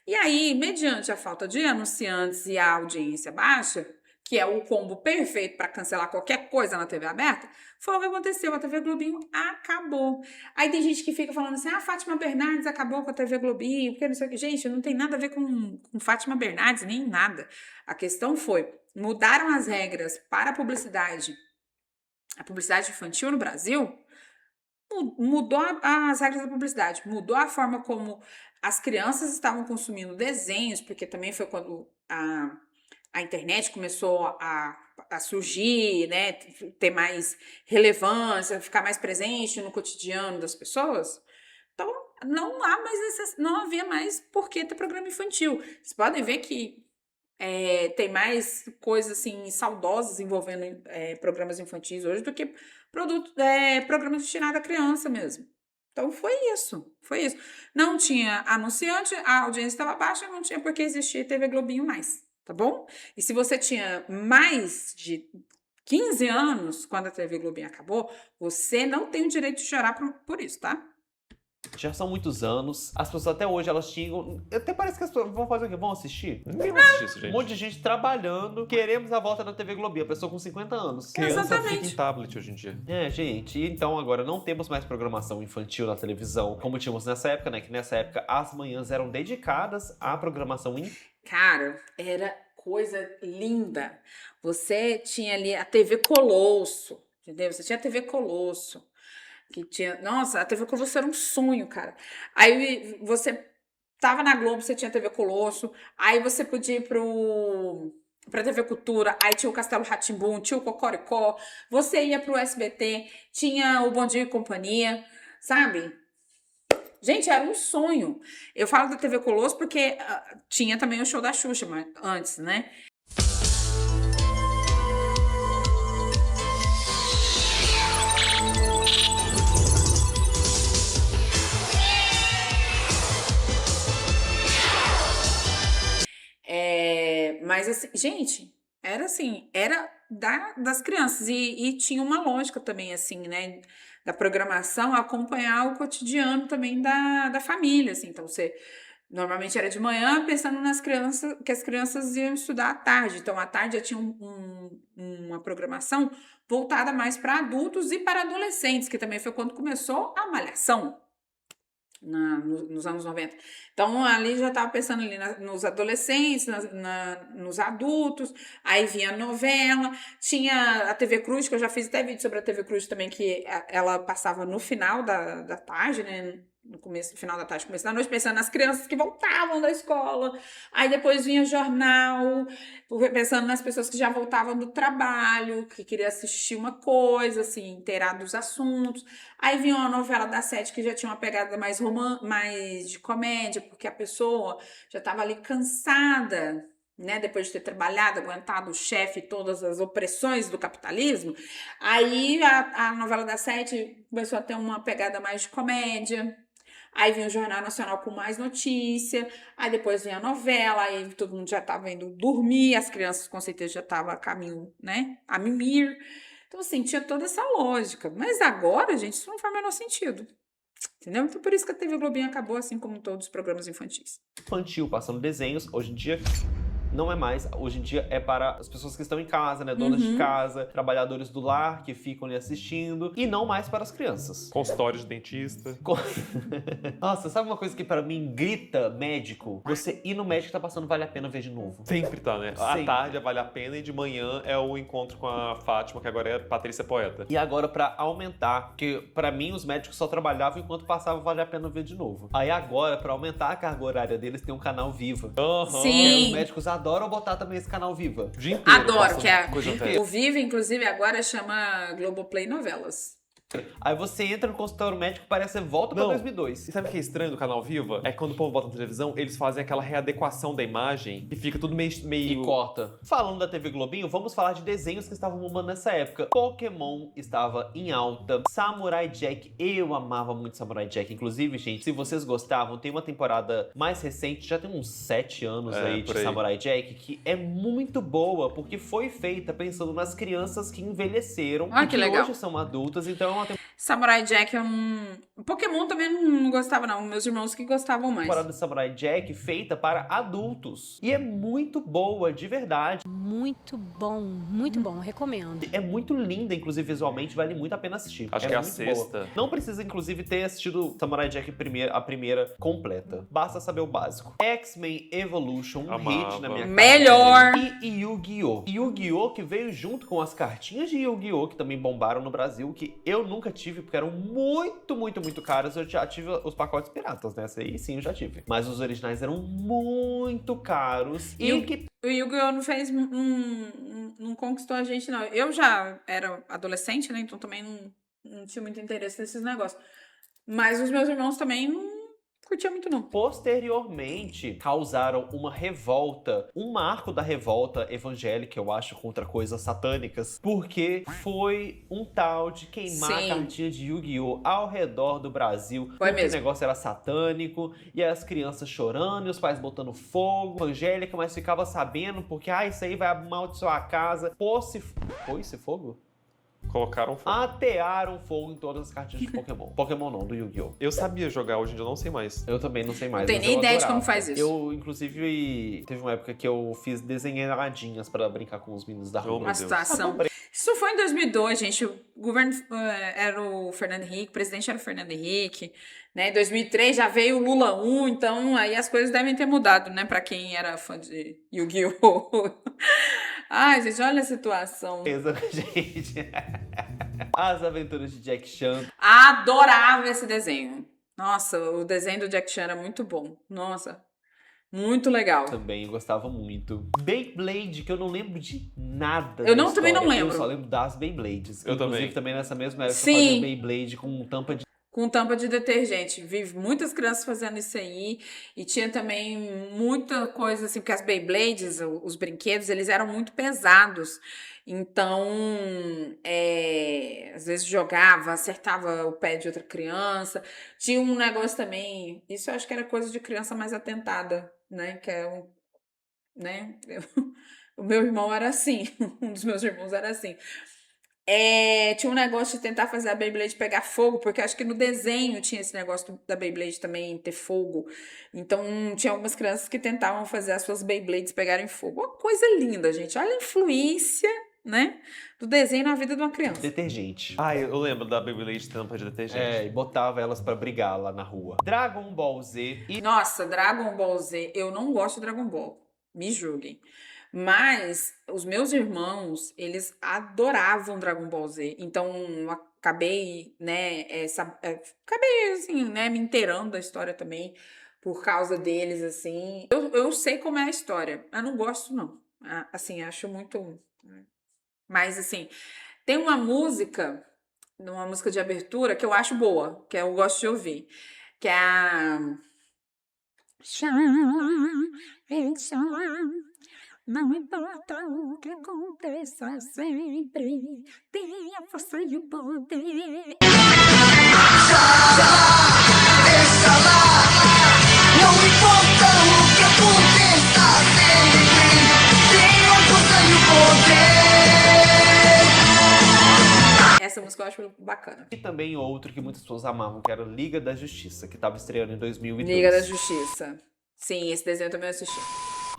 E aí, mediante a falta de anunciantes e a audiência baixa, que é o combo perfeito para cancelar qualquer coisa na TV aberta, foi o que aconteceu. A TV Globinho acabou. Aí tem gente que fica falando assim, Fátima Bernardes acabou com a TV Globinho, porque não sei o que. Gente, não tem nada a ver com Fátima Bernardes, nem nada. A questão foi, mudaram as regras para a publicidade infantil no Brasil, mudou as regras da publicidade, mudou a forma como as crianças estavam consumindo desenhos, porque também foi quando a internet começou a surgir, né, ter mais relevância, ficar mais presente no cotidiano das pessoas. Então, não havia mais por que ter programa infantil. Vocês podem ver que tem mais coisas assim saudosas envolvendo programas infantis hoje do que programas destinados à criança mesmo. Então foi isso. Não tinha anunciante, a audiência estava baixa, não tinha por que existir TV Globinho mais. Tá bom? E se você tinha mais de 15 anos quando a TV Globinho acabou, você não tem o direito de chorar por isso, tá? Já são muitos anos, as pessoas até hoje elas tinham. Até parece que as pessoas vão fazer o quê? Vão assistir? Ninguém vai assistir isso, gente. Um monte de gente trabalhando, queremos a volta da TV Globinho, a pessoa com 50 anos. Criança fica em tablet hoje em dia. Gente, então agora não temos mais programação infantil na televisão, como tínhamos nessa época, né? Que nessa época as manhãs eram dedicadas à programação infantil. Cara, era coisa linda. Você tinha ali a TV Colosso, entendeu? Você tinha a TV Colosso, que tinha... Nossa, a TV Colosso era um sonho, cara. Aí você tava na Globo, você tinha a TV Colosso, aí você podia ir pra TV Cultura, aí tinha o Castelo Rá-Tim-Bum, tinha o Cocoricó, você ia pro SBT, tinha o Bom Dia e Companhia, sabe? Gente, era um sonho. Eu falo da TV Colosso porque tinha também o show da Xuxa antes, né? Mas assim, gente, era assim, era das crianças e tinha uma lógica também, assim, né? Da programação, acompanhar o cotidiano também da família, assim. Então, você normalmente era de manhã pensando nas crianças, que as crianças iam estudar à tarde. Então, à tarde já tinha uma programação voltada mais para adultos e para adolescentes, que também foi quando começou a Malhação. nos anos 90. Então, ali já estava pensando ali nos adolescentes, nos adultos, aí vinha a novela, tinha a TV Cruz, que eu já fiz até vídeo sobre a TV Cruz também, que ela passava no final da tarde, né? No final da tarde, começo da noite, pensando nas crianças que voltavam da escola. Aí depois vinha jornal, pensando nas pessoas que já voltavam do trabalho, que queriam assistir uma coisa, assim, inteirar dos assuntos. Aí vinha uma novela da Sete que já tinha uma pegada mais de comédia, porque a pessoa já estava ali cansada, né, depois de ter trabalhado, aguentado o chefe e todas as opressões do capitalismo. Aí a novela da Sete começou a ter uma pegada mais de comédia. Aí vinha o Jornal Nacional com mais notícia, aí depois vinha a novela, aí todo mundo já estava indo dormir, as crianças com certeza já estavam a caminho, né, a mimir. Então, assim, tinha toda essa lógica. Mas agora, gente, isso não faz o menor sentido. Entendeu? Então, por isso que a TV Globinho acabou, assim como todos os programas infantis. Infantil, passando desenhos, hoje em dia não é mais. Hoje em dia é para as pessoas que estão em casa, né? Donas de casa, trabalhadores do lar que ficam ali assistindo. E não mais para as crianças. Consultório de dentista. Nossa, sabe uma coisa que para mim grita médico? Você ir no médico tá passando Vale a Pena ver de novo. Sempre tá, né? Sempre. À tarde é Vale a Pena e de manhã é o encontro com a Fátima, que agora é Patrícia Poeta. E agora pra aumentar, porque pra mim os médicos só trabalhavam enquanto passava Vale a Pena ver de novo. Aí agora, pra aumentar a carga horária deles, tem um canal Viva. Sim. Os médicos adoram botar também esse canal Viva. O dia inteiro. Adoro, que é coisa velha. o Viva, inclusive, agora chama Globoplay Novelas. Aí você entra no consultório médico e parece que você volta pra 2002. E sabe o que é estranho do canal Viva? É quando o povo bota na televisão, eles fazem aquela readequação da imagem e fica tudo meio... E corta. Falando da TV Globinho, vamos falar de desenhos que estavam bombando nessa época. Pokémon estava em alta. Samurai Jack, eu amava muito Samurai Jack. Inclusive, gente, se vocês gostavam, tem uma temporada mais recente, já tem uns 7 anos aí de Samurai Jack, que é muito boa, porque foi feita pensando nas crianças que envelheceram e que legal. hoje são adultas, então Samurai Jack eu não... Pokémon também não gostava não, meus irmãos que gostavam mais. temporada de Samurai Jack feita para adultos. E é muito boa, de verdade. Muito bom, recomendo. É muito linda, inclusive visualmente, vale muito a pena assistir. Acho que é a muito sexta. boa. Não precisa, inclusive, ter assistido Samurai Jack a primeira completa. Basta saber o básico. X-Men Evolution, um hit na minha casa. Melhor! E Yu-Gi-Oh! Yu-Gi-Oh! Que veio junto com as cartinhas de Yu-Gi-Oh! Que também bombaram no Brasil, que eu nunca tive, porque eram muito caras. Eu já tive os pacotes piratas, né? Essa aí sim eu já tive. Mas os originais eram muito caros. O Yu-Gi-Oh! Não conquistou a gente, não. Eu já era adolescente, né? Então também não tinha muito interesse nesses negócios. Mas os meus irmãos também não curtiam muito, não. Posteriormente, causaram uma revolta, um marco da revolta evangélica, eu acho, contra coisas satânicas, porque foi um tal de queimar a cartinha de Yu-Gi-Oh! Ao redor do Brasil. Foi mesmo. O negócio era satânico, e as crianças chorando, e os pais botando fogo. Evangélica, mas ficava sabendo, porque, isso aí vai amaldiçoar a casa. Pôs-se fogo? Colocaram fogo. Atearam fogo em todas as cartinhas de Pokémon. Pokémon não, do Yu-Gi-Oh! Eu sabia jogar, hoje em dia eu não sei mais. Eu também não sei mais. Não tem nem ideia de como faz isso. Eu, inclusive, teve uma época que eu fiz desenhadinhas pra brincar com os meninos da rua. Uma situação. Isso foi em 2002, gente. O governo era o Fernando Henrique, o presidente era o Fernando Henrique, né? Em 2003 já veio o Lula 1, então aí as coisas devem ter mudado, né? Pra quem era fã de Yu-Gi-Oh! Ai, gente, olha a situação. Gente. As Aventuras de Jack Chan. Adorava esse desenho. Nossa, o desenho do Jack Chan era muito bom. Nossa, muito legal. Também gostava muito. Beyblade, que eu não lembro de nada. Eu também não lembro. Eu só lembro das Beyblades. Eu Inclusive, também nessa mesma época Sim. eu fazia Beyblade com tampa de... Com tampa de detergente. Vi muitas crianças fazendo isso aí. E tinha também muita coisa assim, porque as Beyblades, os brinquedos, eles eram muito pesados. Então, às vezes jogava, acertava o pé de outra criança. Tinha um negócio também, isso eu acho que era coisa de criança mais atentada, né? Que é né? O meu irmão era assim, um dos meus irmãos era assim. Tinha um negócio de tentar fazer a Beyblade pegar fogo, porque acho que no desenho tinha esse negócio da Beyblade também ter fogo. Então, tinha algumas crianças que tentavam fazer as suas Beyblades pegarem fogo. Uma coisa linda, gente. Olha a influência, né, do desenho na vida de uma criança. Detergente. Ah, eu lembro da Beyblade tampa de detergente. É, e botava elas pra brigar lá na rua. Dragon Ball Z e... Nossa, Dragon Ball Z, eu não gosto de Dragon Ball, me julguem. Mas os meus irmãos, eles adoravam Dragon Ball Z. Então, eu acabei, né, acabei, assim, né, me inteirando da história também por causa deles, assim. Eu sei como é a história, mas não gosto, não. Assim, acho muito... Mas, assim, tem uma música de abertura que eu acho boa, que eu gosto de ouvir, que é a... Não importa o que aconteça sempre, tenha a força e o poder. Deixa lá, não importa o que aconteça sempre, tenha a força e o poder. Essa música eu acho bacana. E também outro que muitas pessoas amavam, que era Liga da Justiça, que tava estreando em 2002. Liga da Justiça. Sim, esse desenho eu também assisti.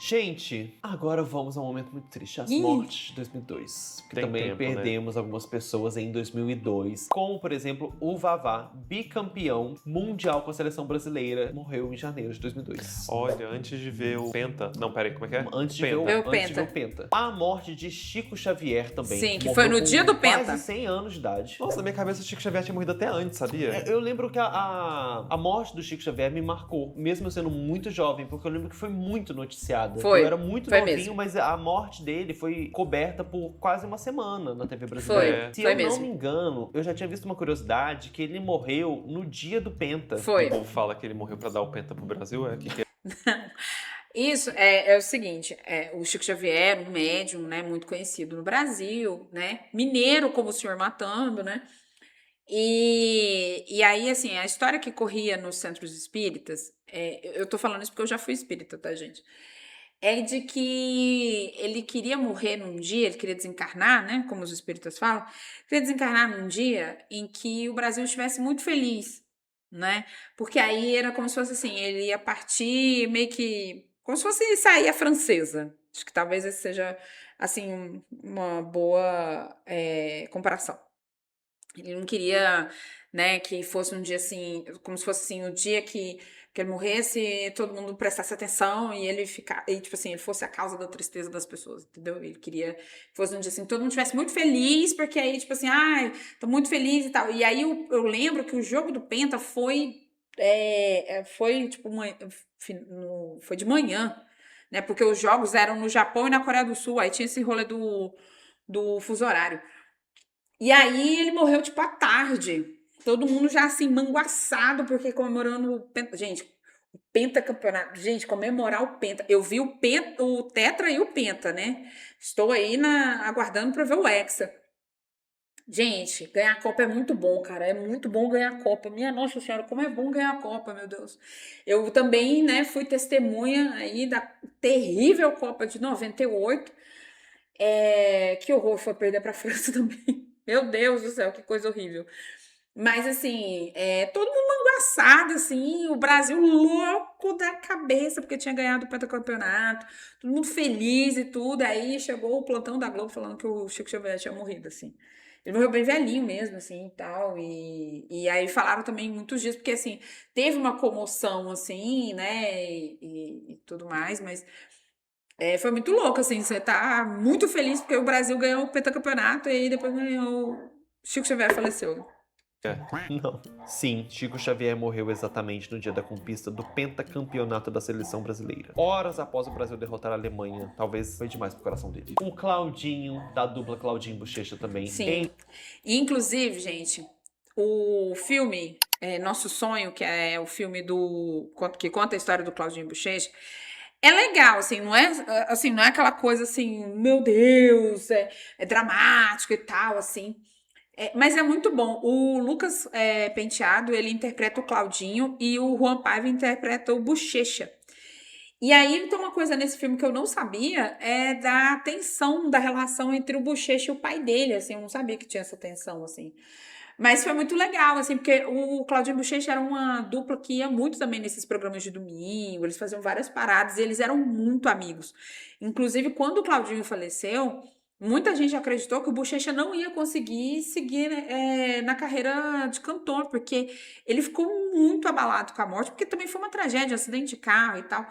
Gente, agora vamos a um momento muito triste, as Ih. mortes de 2002. Que Tem também tempo, perdemos algumas pessoas em 2002. Como, por exemplo, o Vavá, bicampeão mundial com a seleção brasileira, morreu em janeiro de 2002. Olha, antes de ver o Penta... Não, peraí, como é que é? Antes de ver o Penta. A morte de Chico Xavier também. Sim, que Morreu foi no com dia do Penta. Quase 100 anos de idade. Nossa, na minha cabeça o Chico Xavier tinha morrido até antes, sabia? Eu lembro que a morte do Chico Xavier me marcou, mesmo eu sendo muito jovem, porque eu lembro que foi muito noticiada. Foi. Eu era muito Foi novinho, mesmo. mas a morte dele foi coberta por quase uma semana na TV brasileira. Se Foi eu mesmo. não me engano, eu já tinha visto uma curiosidade que ele morreu no dia do Penta. Foi. O povo fala que ele morreu pra dar o Penta pro Brasil, é? Que é? Isso é o seguinte, o Chico Xavier, um médium, né, muito conhecido no Brasil, né, mineiro como o Senhor Matando, né, e aí, assim, a história que corria nos centros espíritas, eu tô falando isso porque eu já fui espírita, tá, gente? É de que ele queria morrer num dia, ele queria desencarnar, né, como os espíritas falam, queria desencarnar num dia em que o Brasil estivesse muito feliz, né, porque aí era como se fosse assim, ele ia partir meio que, como se fosse sair a francesa, acho que talvez esse seja, assim, uma boa comparação. Ele não queria, né, que fosse um dia assim, como se fosse assim, o dia que ele morresse, todo mundo prestasse atenção e ele tipo assim, ele fosse a causa da tristeza das pessoas, entendeu? Ele queria que fosse um dia assim, todo mundo estivesse muito feliz, porque aí, tipo assim, ai, tô muito feliz e tal. E aí eu lembro que o jogo do Penta foi tipo, foi de manhã, né? Porque os jogos eram no Japão e na Coreia do Sul, aí tinha esse rolê do fuso horário. E aí ele morreu, tipo, à tarde. Todo mundo já, assim, manguaçado, porque comemorando o Penta. Gente, o pentacampeonato. Gente, comemorar o Penta. Eu vi o Tetra e o Penta, né? Estou aí aguardando pra ver o Hexa. Gente, ganhar a Copa é muito bom, cara. É muito bom ganhar a Copa. Minha Nossa Senhora, como é bom ganhar a Copa, meu Deus. Eu também, né, fui testemunha aí da terrível Copa de 98. Que horror foi perder pra França também. Meu Deus do céu, que coisa horrível. Mas, assim, todo mundo manguaçado, assim, o Brasil louco da cabeça, porque tinha ganhado o pentacampeonato, todo mundo feliz e tudo. Aí chegou o plantão da Globo falando que o Chico Xavier tinha morrido, assim. Ele morreu bem velhinho mesmo, assim, e tal. E aí falaram também muitos dias, porque, assim, teve uma comoção, assim, né, e tudo mais, mas... foi muito louco, assim, você tá muito feliz porque o Brasil ganhou o pentacampeonato e aí depois ganhou... Chico Xavier faleceu. Não. Sim, Chico Xavier morreu exatamente no dia da conquista do pentacampeonato da seleção brasileira. Horas após o Brasil derrotar a Alemanha. Talvez foi demais pro coração dele. O Claudinho, da dupla Claudinho e Bochecha também. Sim. Inclusive, gente, o filme Nosso Sonho, que é o filme que conta a história do Claudinho e Bochecha, é legal, assim, não é aquela coisa assim, meu Deus, é dramático e tal, assim. Mas é muito bom. O Lucas Penteado, ele interpreta o Claudinho e o Juan Paiva interpreta o Bochecha. E aí tem uma coisa nesse filme que eu não sabia, da tensão da relação entre o Bochecha e o pai dele, assim, eu não sabia que tinha essa tensão, assim. Mas foi muito legal, assim, porque o Claudinho e o Bochecha era uma dupla que ia muito também nesses programas de domingo, eles faziam várias paradas e eles eram muito amigos. Inclusive, quando o Claudinho faleceu, Muita gente acreditou que o Bochecha não ia conseguir seguir na carreira de cantor, porque ele ficou muito abalado com a morte, porque também foi uma tragédia, um acidente de carro e tal.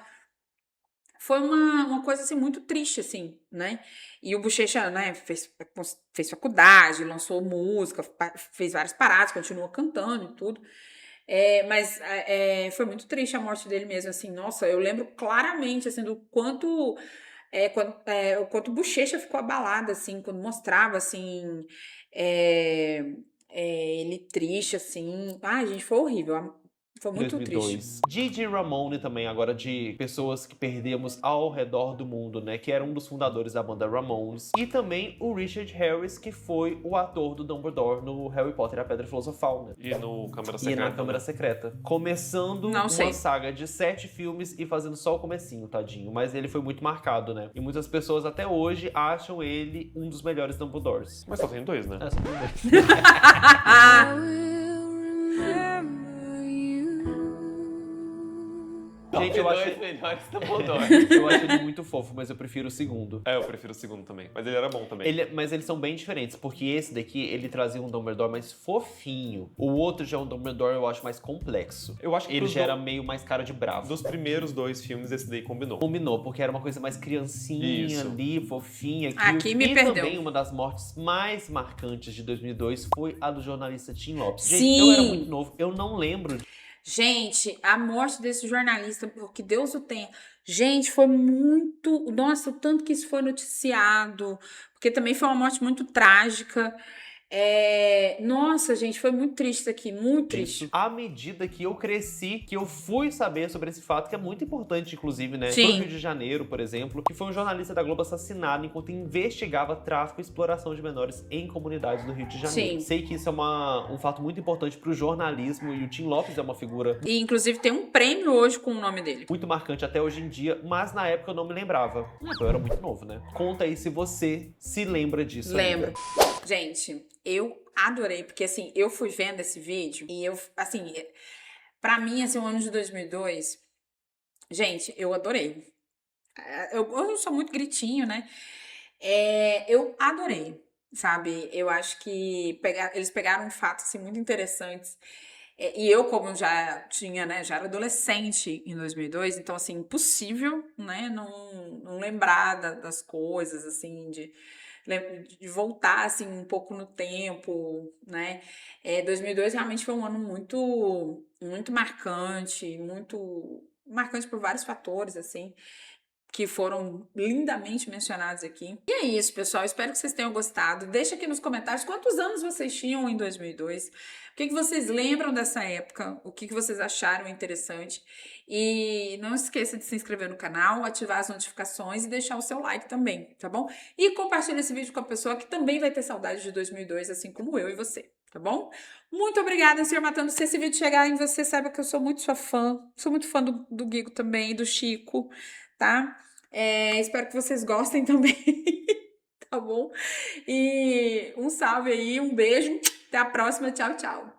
Foi uma coisa, assim, muito triste, assim, né? E o Bochecha, né, fez faculdade, lançou música, fez várias paradas, continua cantando e tudo. Mas foi muito triste a morte dele mesmo, assim. Nossa, eu lembro claramente, assim, do quanto... o quanto o Bochecha ficou abalado, assim, quando mostrava, assim, ele triste, assim. Ai, gente, foi horrível. Foi muito 2002. triste. Gigi Ramone também, agora de pessoas que perdemos ao redor do mundo, né? Que era um dos fundadores da banda Ramones. E também o Richard Harris, que foi o ator do Dumbledore no Harry Potter e a Pedra Filosofal, né? E no Câmara E Secreta. na Câmara Secreta. Começando uma saga de 7 filmes e fazendo só o comecinho, tadinho. Mas ele foi muito marcado, né? E muitas pessoas até hoje acham ele um dos melhores Dumbledores. Mas só tem 2, né? Só tem 2. Gente, eu acho melhores Dumbledore. Eu acho ele muito fofo, mas eu prefiro o segundo. Eu prefiro o segundo também. Mas ele era bom também. Mas eles são bem diferentes, porque esse daqui, ele trazia um Dumbledore mais fofinho. O outro já é um Dumbledore, eu acho, mais complexo. Eu acho que ele já era meio mais cara de bravo. Dos primeiros 2 filmes, esse daí combinou. Combinou, porque era uma coisa mais criancinha ali, fofinha. Aqui me e perdeu. Também uma das mortes mais marcantes de 2002 foi a do jornalista Tim Lopes. Sim. Gente, eu era muito novo, eu não lembro. Gente, a morte desse jornalista, que Deus o tenha. Gente, foi muito... Nossa, o tanto que isso foi noticiado. Porque também foi uma morte muito trágica. Nossa, gente, foi muito triste isso aqui, muito triste. À medida que eu cresci, que eu fui saber sobre esse fato, que é muito importante, inclusive, né? Sim. No Rio de Janeiro, por exemplo, que foi um jornalista da Globo assassinado enquanto investigava tráfico e exploração de menores em comunidades do Rio de Janeiro. Sim. Sei que isso é um fato muito importante pro jornalismo e o Tim Lopes é uma figura... E, inclusive, tem um prêmio hoje com o nome dele. Muito marcante até hoje em dia, mas na época eu não me lembrava. Eu era muito novo, né? Conta aí se você se lembra disso. Lembro. Amiga. Gente, eu adorei, porque assim, eu fui vendo esse vídeo e eu, assim, pra mim, assim, o ano de 2002, gente, eu adorei. Eu sou muito gritinho, né? Eu adorei, sabe? Eu acho que eles pegaram um fato, assim, muito interessantes. E eu, como já tinha, né, já era adolescente em 2002, então, assim, impossível, né, não lembrar das coisas, assim, de voltar, assim, um pouco no tempo, né? 2002 realmente foi um ano muito, muito marcante por vários fatores, assim, que foram lindamente mencionados aqui. E é isso, pessoal. Espero que vocês tenham gostado. Deixa aqui nos comentários quantos anos vocês tinham em 2002. O que vocês lembram dessa época? O que vocês acharam interessante? E não esqueça de se inscrever no canal, ativar as notificações e deixar o seu like também, tá bom? E compartilha esse vídeo com a pessoa que também vai ter saudade de 2002, assim como eu e você, tá bom? Muito obrigada, Sr. Matando. Se esse vídeo chegar em você, saiba que eu sou muito sua fã. Sou muito fã do Guigo também, do Chico, tá? Espero que vocês gostem também, tá bom? E um salve aí, um beijo, até a próxima, tchau, tchau.